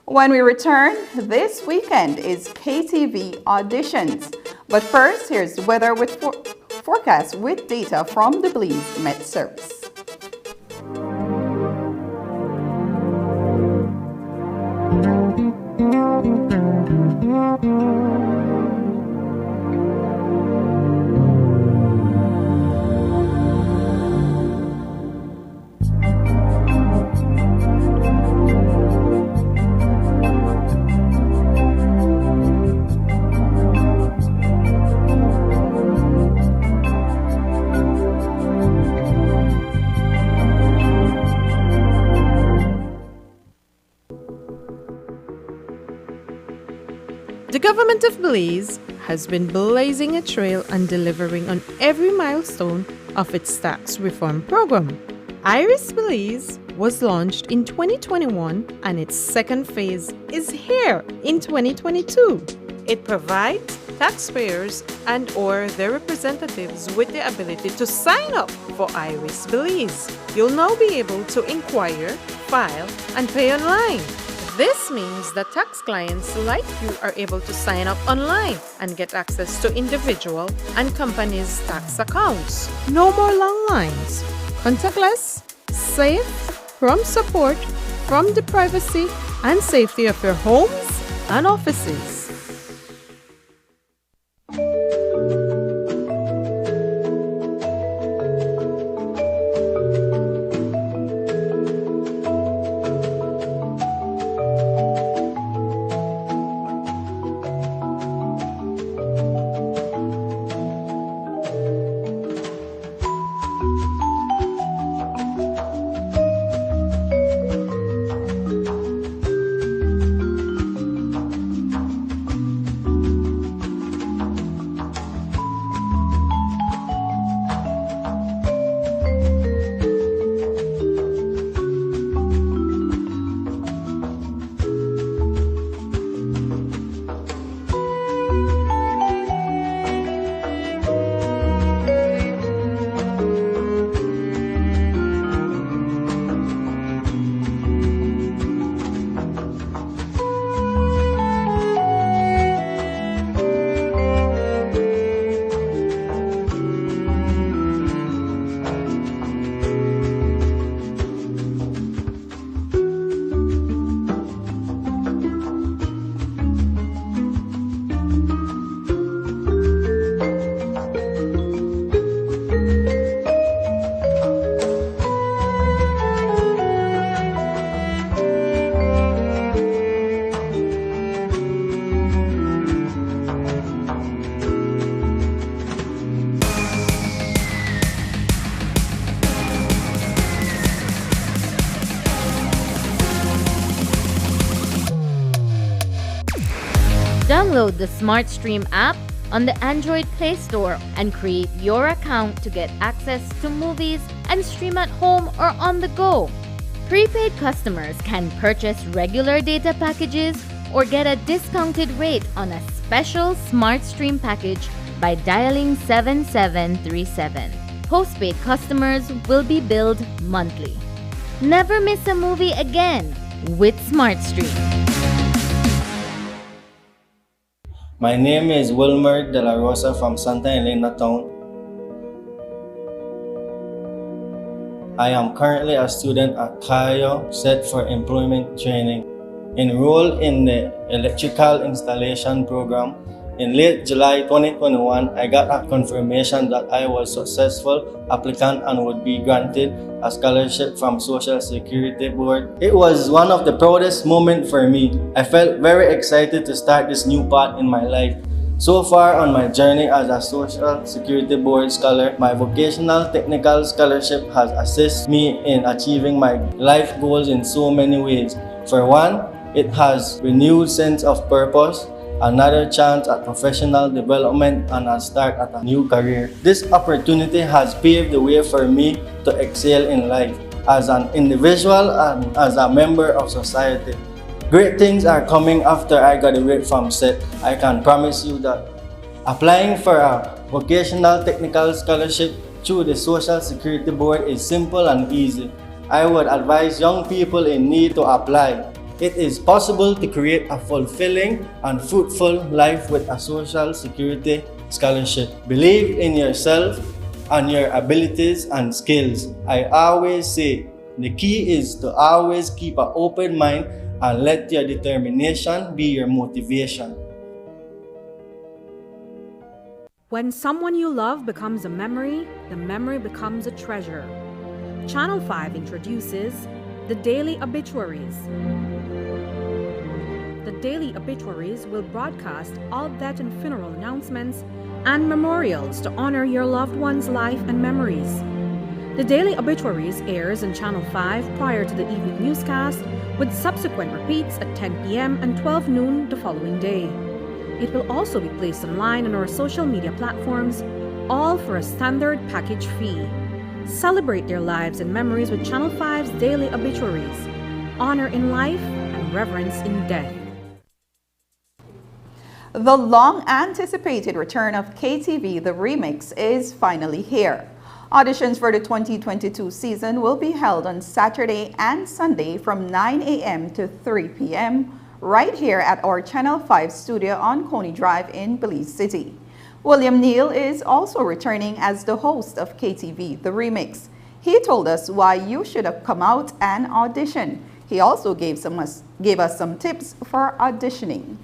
When we return, this weekend is KTV auditions. But first, here's weather with forecast with data from the Belize Met Service. The government of Belize has been blazing a trail and delivering on every milestone of its tax reform program. Iris Belize was launched in 2021 and its second phase is here in 2022. It provides taxpayers and/or their representatives with the ability to sign up for Iris Belize. You'll now be able to inquire, file, and pay online. This means that tax clients like you are able to sign up online and get access to individual and companies' tax accounts. No more long lines. Contactless, safe, prompt support from the privacy and safety of your homes and offices. Download the SmartStream app on the Android Play Store and create your account to get access to movies and stream at home or on the go. Prepaid customers can purchase regular data packages or get a discounted rate on a special SmartStream package by dialing 7737. Postpaid customers will be billed monthly. Never miss a movie again with SmartStream. My name is Wilmer De La Rosa from Santa Elena Town. I am currently a student at Cayo, set for employment training. Enrolled in the electrical installation program In late July 2021, I got a confirmation that I was a successful applicant and would be granted a scholarship from Social Security Board. It was one of the proudest moments for me. I felt very excited to start this new path in my life. So far on my journey as a Social Security Board scholar, my vocational technical scholarship has assisted me in achieving my life goals in so many ways. For one, it has renewed sense of purpose, another chance at professional development, and a start at a new career. This opportunity has paved the way for me to excel in life as an individual and as a member of society. Great things are coming after I graduate from SET. I can promise you that. Applying for a vocational technical scholarship through the Social Security Board is simple and easy. I would advise young people in need to apply. It is possible to create a fulfilling and fruitful life with a Social Security scholarship. Believe in yourself and your abilities and skills. I always say the key is to always keep an open mind and let your determination be your motivation. When someone you love becomes a memory, the memory becomes a treasure. Channel 5 introduces the Daily Obituaries. The Daily Obituaries will broadcast all death and funeral announcements and memorials to honor your loved one's life and memories. The Daily Obituaries airs on Channel 5 prior to the evening newscast, with subsequent repeats at 10 p.m. and 12 noon the following day. It will also be placed online on our social media platforms, all for a standard package fee. Celebrate their lives and memories with Channel 5's Daily Obituaries. Honor in life and reverence in death. The long-anticipated return of KTV The Remix is finally here. Auditions for the 2022 season will be held on Saturday and Sunday from 9 a.m. to 3 p.m. right here at our Channel 5 studio on Coney Drive in Belize City. William Neal is also returning as the host of KTV The Remix. He told us why you should have come out and audition. He also gave us some tips for auditioning.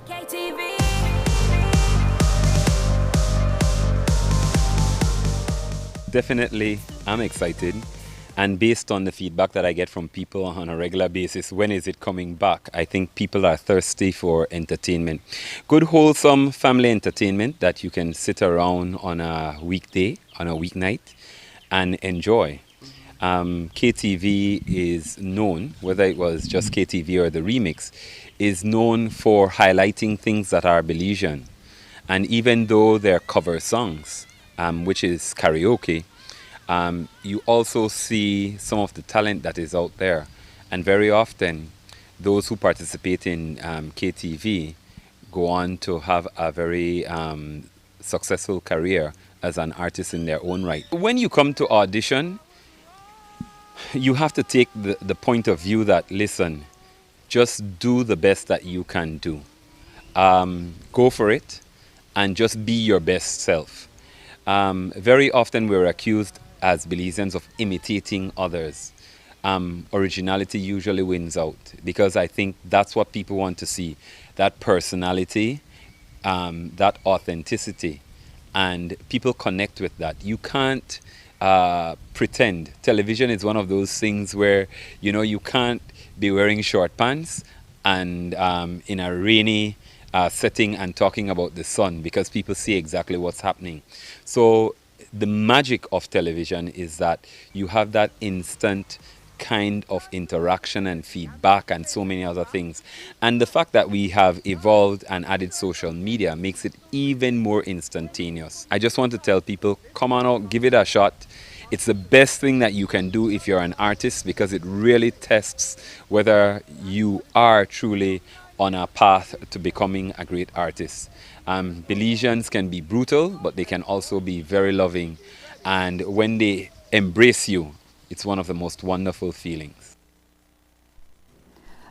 KTV. Definitely, I'm excited. And based on the feedback that I get from people on a regular basis, when is it coming back? I think people are thirsty for entertainment. Good, wholesome family entertainment that you can sit around on a weekday, on a weeknight, and enjoy. KTV is known, whether it was just KTV or the remix, is known for highlighting things that are Belizean. And even though they're cover songs, which is karaoke, you also see some of the talent that is out there. And very often, those who participate in KTV go on to have a very successful career as an artist in their own right. When you come to audition, you have to take the point of view that, listen, just do the best that you can do. Go for it and just be your best self. Very often we're accused as Belizeans of imitating others. Originality usually wins out because I think that's what people want to see. That personality, that authenticity, and people connect with that. You can't pretend. Television is one of those things where, you know, you can't be wearing short pants and in a rainy setting and talking about the sun because people see exactly what's happening. So the magic of television is that you have that instant kind of interaction and feedback and so many other things. And the fact that we have evolved and added social media makes it even more instantaneous. I just want to tell people, come on out, give it a shot. It's the best thing that you can do if you're an artist because it really tests whether you are truly on a path to becoming a great artist. Belizeans can be brutal, but they can also be very loving. And when they embrace you, it's one of the most wonderful feelings.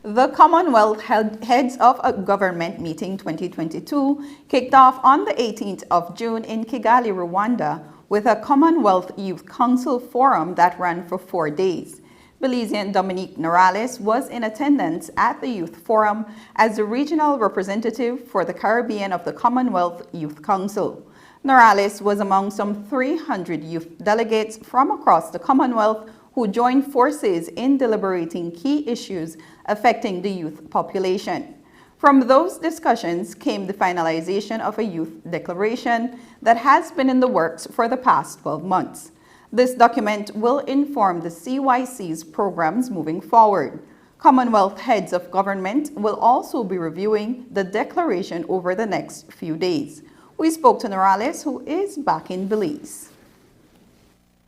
The Commonwealth Heads of Government Meeting 2022 kicked off on the 18th of June in Kigali, Rwanda, with a Commonwealth Youth Council Forum that ran for 4 days. Belizean Dominique Norales was in attendance at the Youth Forum as the regional representative for the Caribbean of the Commonwealth Youth Council. Norales was among some 300 youth delegates from across the Commonwealth who joined forces in deliberating key issues affecting the youth population. From those discussions came the finalization of a youth declaration that has been in the works for the past 12 months. This document will inform the CYC's programs moving forward. Commonwealth heads of government will also be reviewing the declaration over the next few days. We spoke to Norales, who is back in Belize.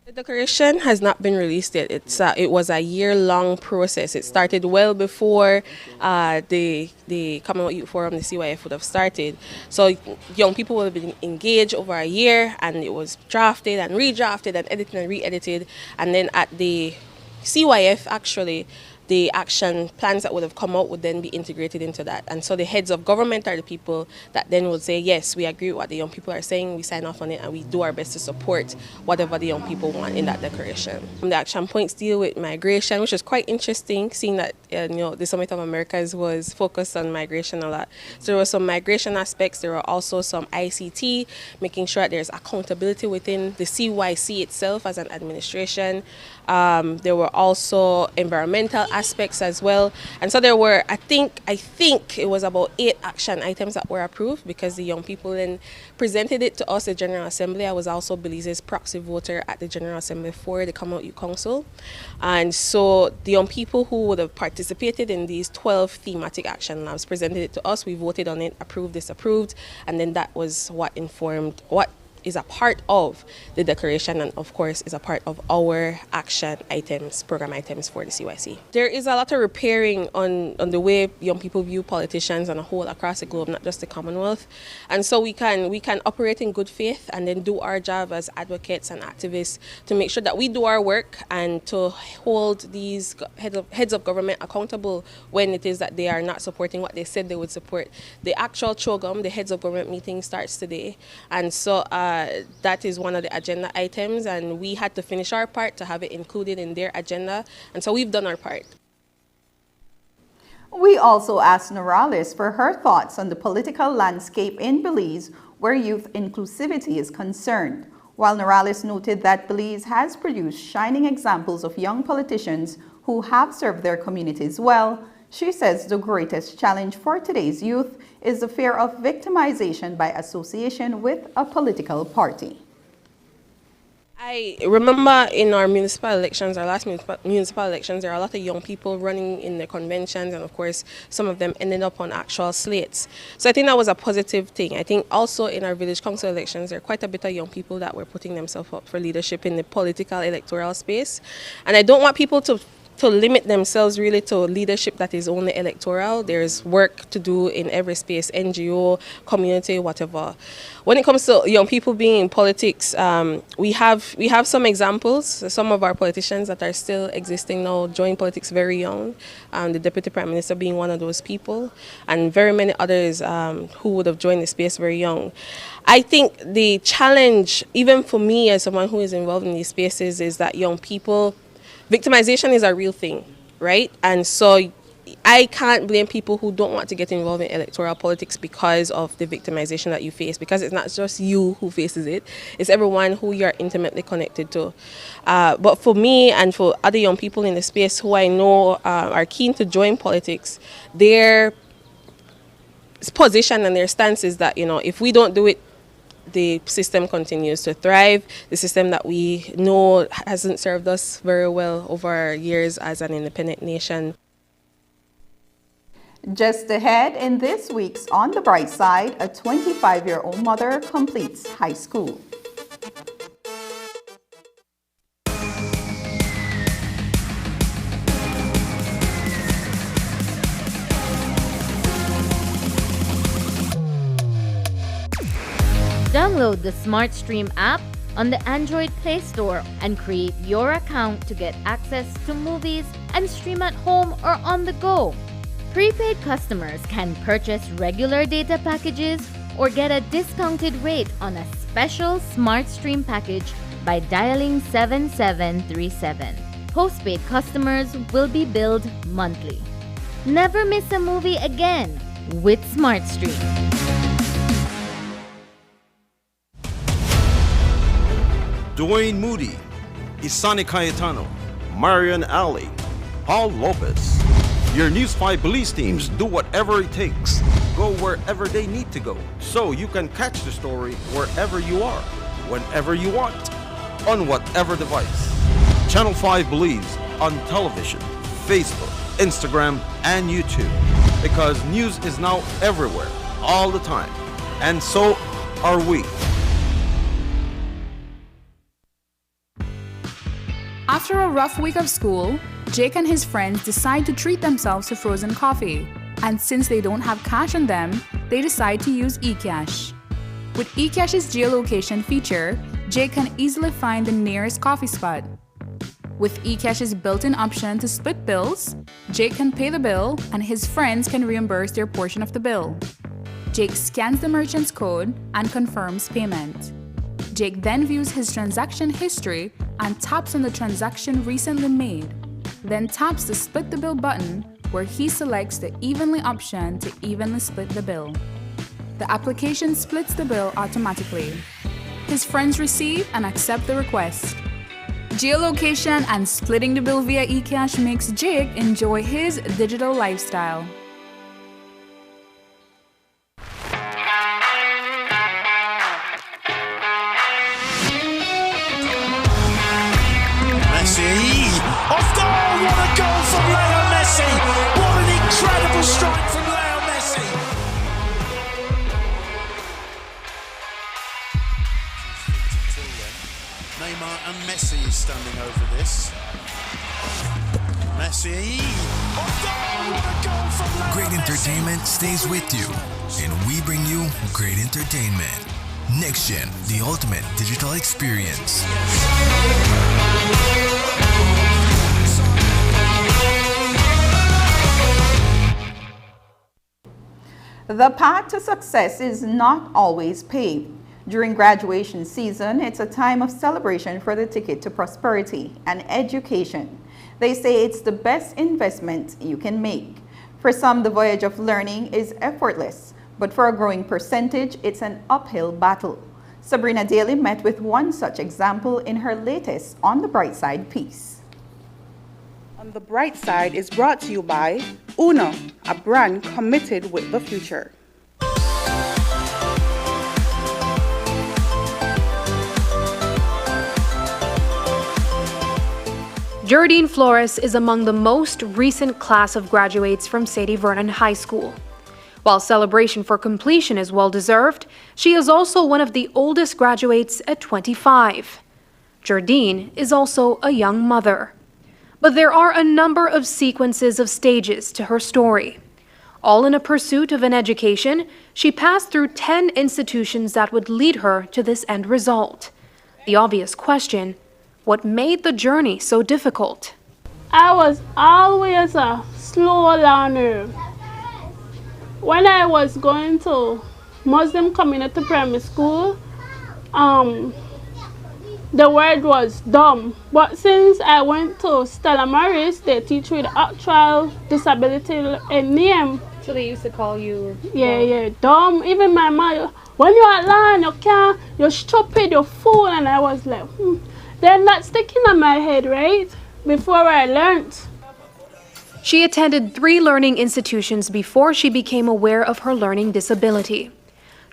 The declaration has not been released yet. It was a year-long process. It started well before the Commonwealth Youth Forum, the CYF, would have started. So young people would have been engaged over a year, and it was drafted and redrafted and edited and re-edited. And then at the CYF, actually, the action plans that would have come out would then be integrated into that. And so the heads of government are the people that then would say, yes, we agree with what the young people are saying, we sign off on it, and we do our best to support whatever the young people want in that declaration. The action points deal with migration, which is quite interesting, seeing that the Summit of Americas was focused on migration a lot. So there were some migration aspects, there were also some ICT, making sure that there's accountability within the CYC itself as an administration. There were also environmental aspects as well, and so there were I think it was about 8 action items that were approved, because the young people then presented it to us at General Assembly. I was also Belize's proxy voter at the General Assembly for the Commonwealth Youth Council, and so the young people who would have participated in these 12 thematic action labs presented it to us. We voted on it, approved, disapproved, and then that was what informed what is a part of the declaration, and of course is a part of our action items, program items for the CYC. There is a lot of repairing on the way young people view politicians on a whole across the globe, not just the Commonwealth. And so we can operate in good faith and then do our job as advocates and activists to make sure that we do our work and to hold these heads of government accountable when it is that they are not supporting what they said they would support. The actual CHOGM, the heads of government meeting, starts today, and so that is one of the agenda items, and we had to finish our part to have it included in their agenda, and so we've done our part. We also asked Norales for her thoughts on the political landscape in Belize where youth inclusivity is concerned, while Norales noted that Belize has produced shining examples of young politicians who have served their communities well. She says the greatest challenge for today's youth is the fear of victimization by association with a political party. I remember in our municipal elections, our last municipal elections, there are a lot of young people running in the conventions, and of course some of them ended up on actual slates. So I think that was a positive thing. I think also in our village council elections, there are quite a bit of young people that were putting themselves up for leadership in the political electoral space. And I don't want people to limit themselves really to leadership that is only electoral. There's work to do in every space, NGO, community, whatever. When it comes to young people being in politics, we have some examples. Some of our politicians that are still existing now joined politics very young, the Deputy Prime Minister being one of those people, and very many others who would have joined the space very young. I think the challenge, even for me as someone who is involved in these spaces, is that young people, victimization is a real thing, right? And so I can't blame people who don't want to get involved in electoral politics because of the victimization that you face, because it's not just you who faces it, it's everyone who you're intimately connected to. But for me and for other young people in the space who I know are keen to join politics, their position and their stance is that, if we don't do it, the system continues to thrive. The system that we know hasn't served us very well over years as an independent nation. Just ahead in this week's On the Bright Side, a 25-year-old mother completes high school. Download the SmartStream app on the Android Play Store and create your account to get access to movies and stream at home or on the go. Prepaid customers can purchase regular data packages or get a discounted rate on a special SmartStream package by dialing 7737. postpaid customers will be billed monthly. Never miss a movie again with SmartStream. Dwayne Moody, Isani Cayetano, Marian Ali, Paul Lopez. Your News 5 police teams do whatever it takes, go wherever they need to go, so you can catch the story wherever you are, whenever you want, on whatever device. Channel 5 believes on television, Facebook, Instagram, and YouTube, because news is now everywhere, all the time, and so are we. After a rough week of school, Jake and his friends decide to treat themselves to frozen coffee. And since they don't have cash on them, they decide to use eCash. With eCash's geolocation feature, Jake can easily find the nearest coffee spot. With eCash's built-in option to split bills, Jake can pay the bill and his friends can reimburse their portion of the bill. Jake scans the merchant's code and confirms payment. Jake then views his transaction history and taps on the transaction recently made, then taps the Split the Bill button where he selects the Evenly option to evenly split the bill. The application splits the bill automatically. His friends receive and accept the request. Geolocation and splitting the bill via eCash makes Jake enjoy his digital lifestyle. Messi! Off goal! What a goal from Leo Messi! What an incredible strike from Leo Messi! Neymar and Messi is standing over this. Messi! Off goal! What a goal from Leo Great entertainment stays with you, and we bring you great entertainment. Next Gen, the ultimate digital experience. The path to success is not always paved. During graduation season, it's a time of celebration for the ticket to prosperity and education. They say it's the best investment you can make. For some, the voyage of learning is effortless, but for a growing percentage, it's an uphill battle. Sabrina Daly met with one such example in her latest On the Bright Side piece. On the Bright Side is brought to you by Uno, a brand committed with the future. Jardine Flores is among the most recent class of graduates from Sadie Vernon High School. While celebration for completion is well-deserved, she is also one of the oldest graduates at 25. Jardine is also a young mother. But there are a number of sequences of stages to her story. All in a pursuit of an education, she passed through 10 institutions that would lead her to this end result. The obvious question, what made the journey so difficult? I was always a slow learner. When I was going to Muslim community primary school, the word was dumb. But since I went to Stella Maris, they teach with actual disability in name. So they used to call you? Yeah, dumb. Even my mother, when you are learning, you can't, you're stupid, you're fool. And I was like, Then that's sticking on my head, right? Before I learned. She attended 3 learning institutions before she became aware of her learning disability.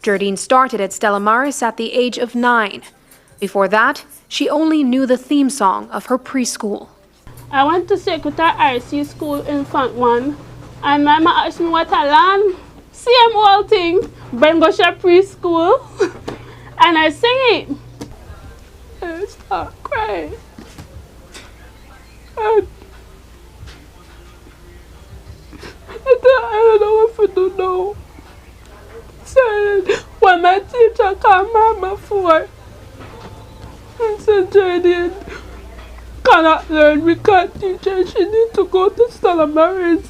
Jardine started at Stella Maris at the age of 9. Before that, she only knew the theme song of her preschool. I went to Secretary RC School Infant 1, and my mama asked me what I learned. Same old thing, Bengosha Preschool, and I sing it. And I start crying. And I don't know what to do now. So when my teacher called Mama for, and said, Jardine cannot learn, we can't teach her, she needs to go to Stella Maris.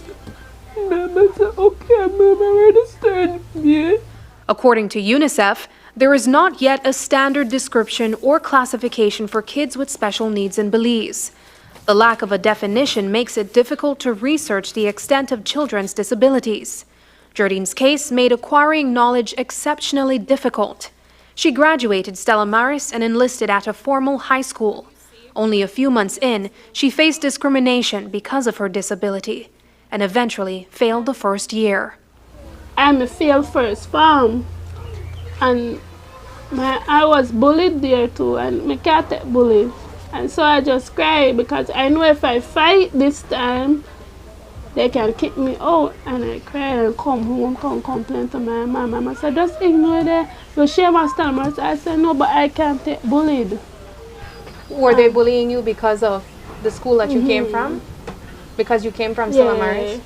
Mama said, okay, Mama, I understand me. According to UNICEF, there is not yet a standard description or classification for kids with special needs in Belize. The lack of a definition makes it difficult to research the extent of children's disabilities. Jardine's case made acquiring knowledge exceptionally difficult. She graduated Stella Maris and enlisted at a formal high school. Only a few months in, she faced discrimination because of her disability and eventually failed the first year. I failed first farm, and I was bullied there too, and I can't take bullied. And so I just cried because I know if I fight this time, they can kick me out. And I cried and come home, come complain to my mom. Mama said, just ignore that. You share my stomach. I said, no, but I can't take bullied. Were they bullying you because of the school that you came from? Because you came from Stella Maris?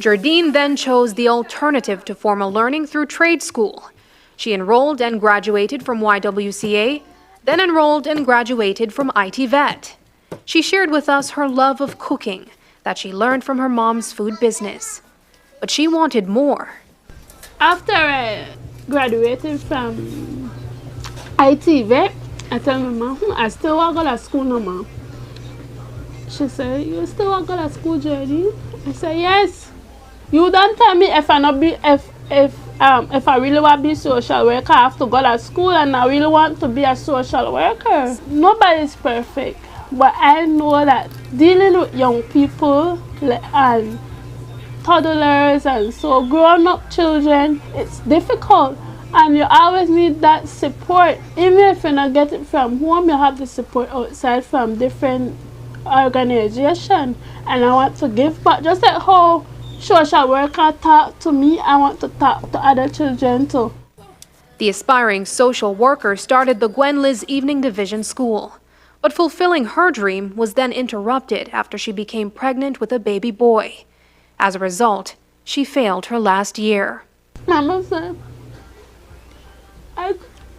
Jardine then chose the alternative to formal learning through trade school. She enrolled and graduated from YWCA, then enrolled and graduated from IT Vet. She shared with us her love of cooking that she learned from her mom's food business. But she wanted more. After I graduated from IT Vet, I told my mom, I still want to go to school no more. She said, you still want to go to school, Jardine? I said, yes. You don't tell me if I really want to be a social worker, I have to go to school, and I really want to be a social worker. Nobody's perfect, but I know that dealing with young people and toddlers and so grown-up children, it's difficult, and you always need that support. Even if you not get it from home, you have the support outside from different organizations, and I want to give back. Just like how social worker talk to me, I want to talk to other children too. The aspiring social worker started the Gwen Liz Evening Division School. But fulfilling her dream was then interrupted after she became pregnant with a baby boy. As a result, she failed her last year. Mama said,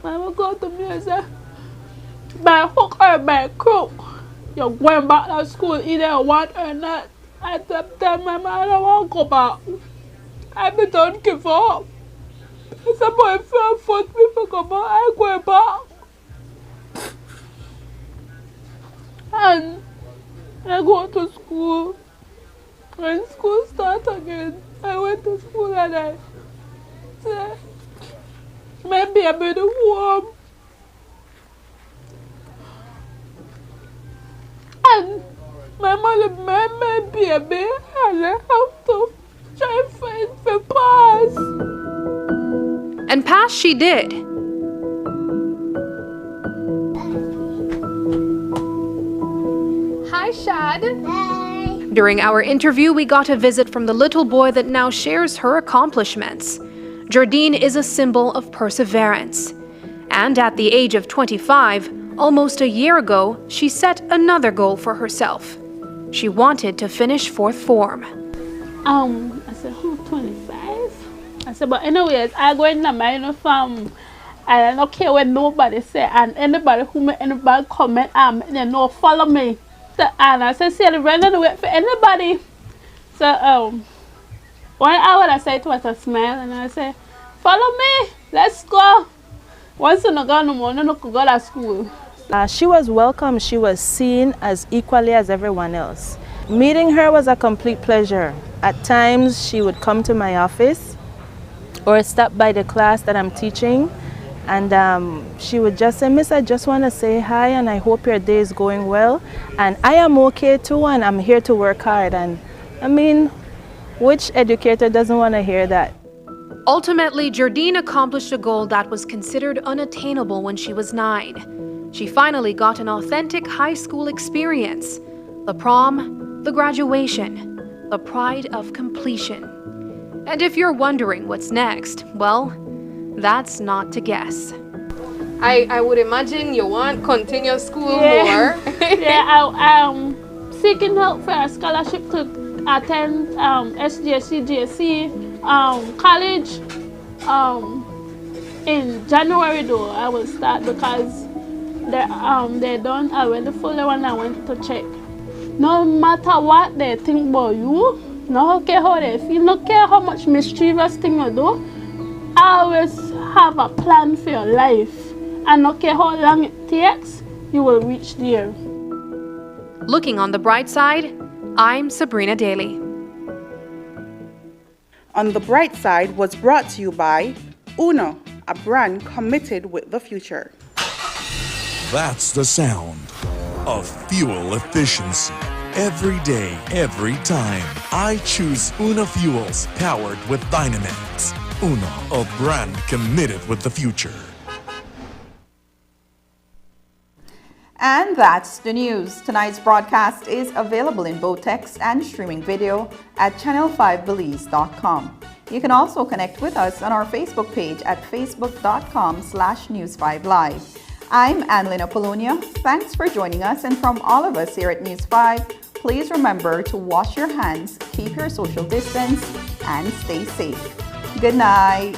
Mama go to me and said, by hook or by crook, you're going back to school either you want or not. I tell Mama, I don't want to go back. I don't give up. I said, boy, if you force me to go back, I go back. And I go to school. When school starts again, I went to school and I said, maybe I'm in the warm. And my mother, my baby, and I have to try and find for pass. And pass she did. Hi, Shad. Hi. During our interview, we got a visit from the little boy that now shares her accomplishments. Jardine is a symbol of perseverance. And at the age of 25, almost a year ago, she set another goal for herself. She wanted to finish 4th form. I said, 25? I said, but anyways, I go in my uniform, and I don't care what nobody say, and anybody who make any bad comment, they know follow me. And I said, see, I'm running away for anybody. So, 1 hour I said to her, I smile, and I said, follow me, let's go. Once you go no more, you could go to school. She was welcome. She was seen as equally as everyone else. Meeting her was a complete pleasure. At times, she would come to my office or stop by the class that I'm teaching, and she would just say, Miss, I just want to say hi, and I hope your day is going well. And I am okay too, and I'm here to work hard. And I mean, which educator doesn't want to hear that? Ultimately, Jardine accomplished a goal that was considered unattainable when she was 9. She finally got an authentic high school experience. The prom, the graduation, the pride of completion. And if you're wondering what's next, well, that's not to guess. I would imagine you want to continue school more. Yeah, I'm seeking help for a scholarship to attend SGSC, GSC college. In January though, I will start because they done already fully when I went to check. No matter what they think about you, no care how they feel, no care how much mischievous thing you do, always have a plan for your life. And no care how long it takes, you will reach there. Looking on the bright side, I'm Sabrina Daly. On the Bright Side was brought to you by Uno, a brand committed with the future. That's the sound of fuel efficiency. Every day, every time, I choose Una Fuels, powered with Dynamax. Uno, a brand committed with the future. And that's the news. Tonight's broadcast is available in both text and streaming video at channel5belize.com. You can also connect with us on our Facebook page at facebook.com/News5Live. I'm Annalyn Apollonia. Thanks for joining us, and from all of us here at News 5, please remember to wash your hands, keep your social distance, and stay safe. Good night.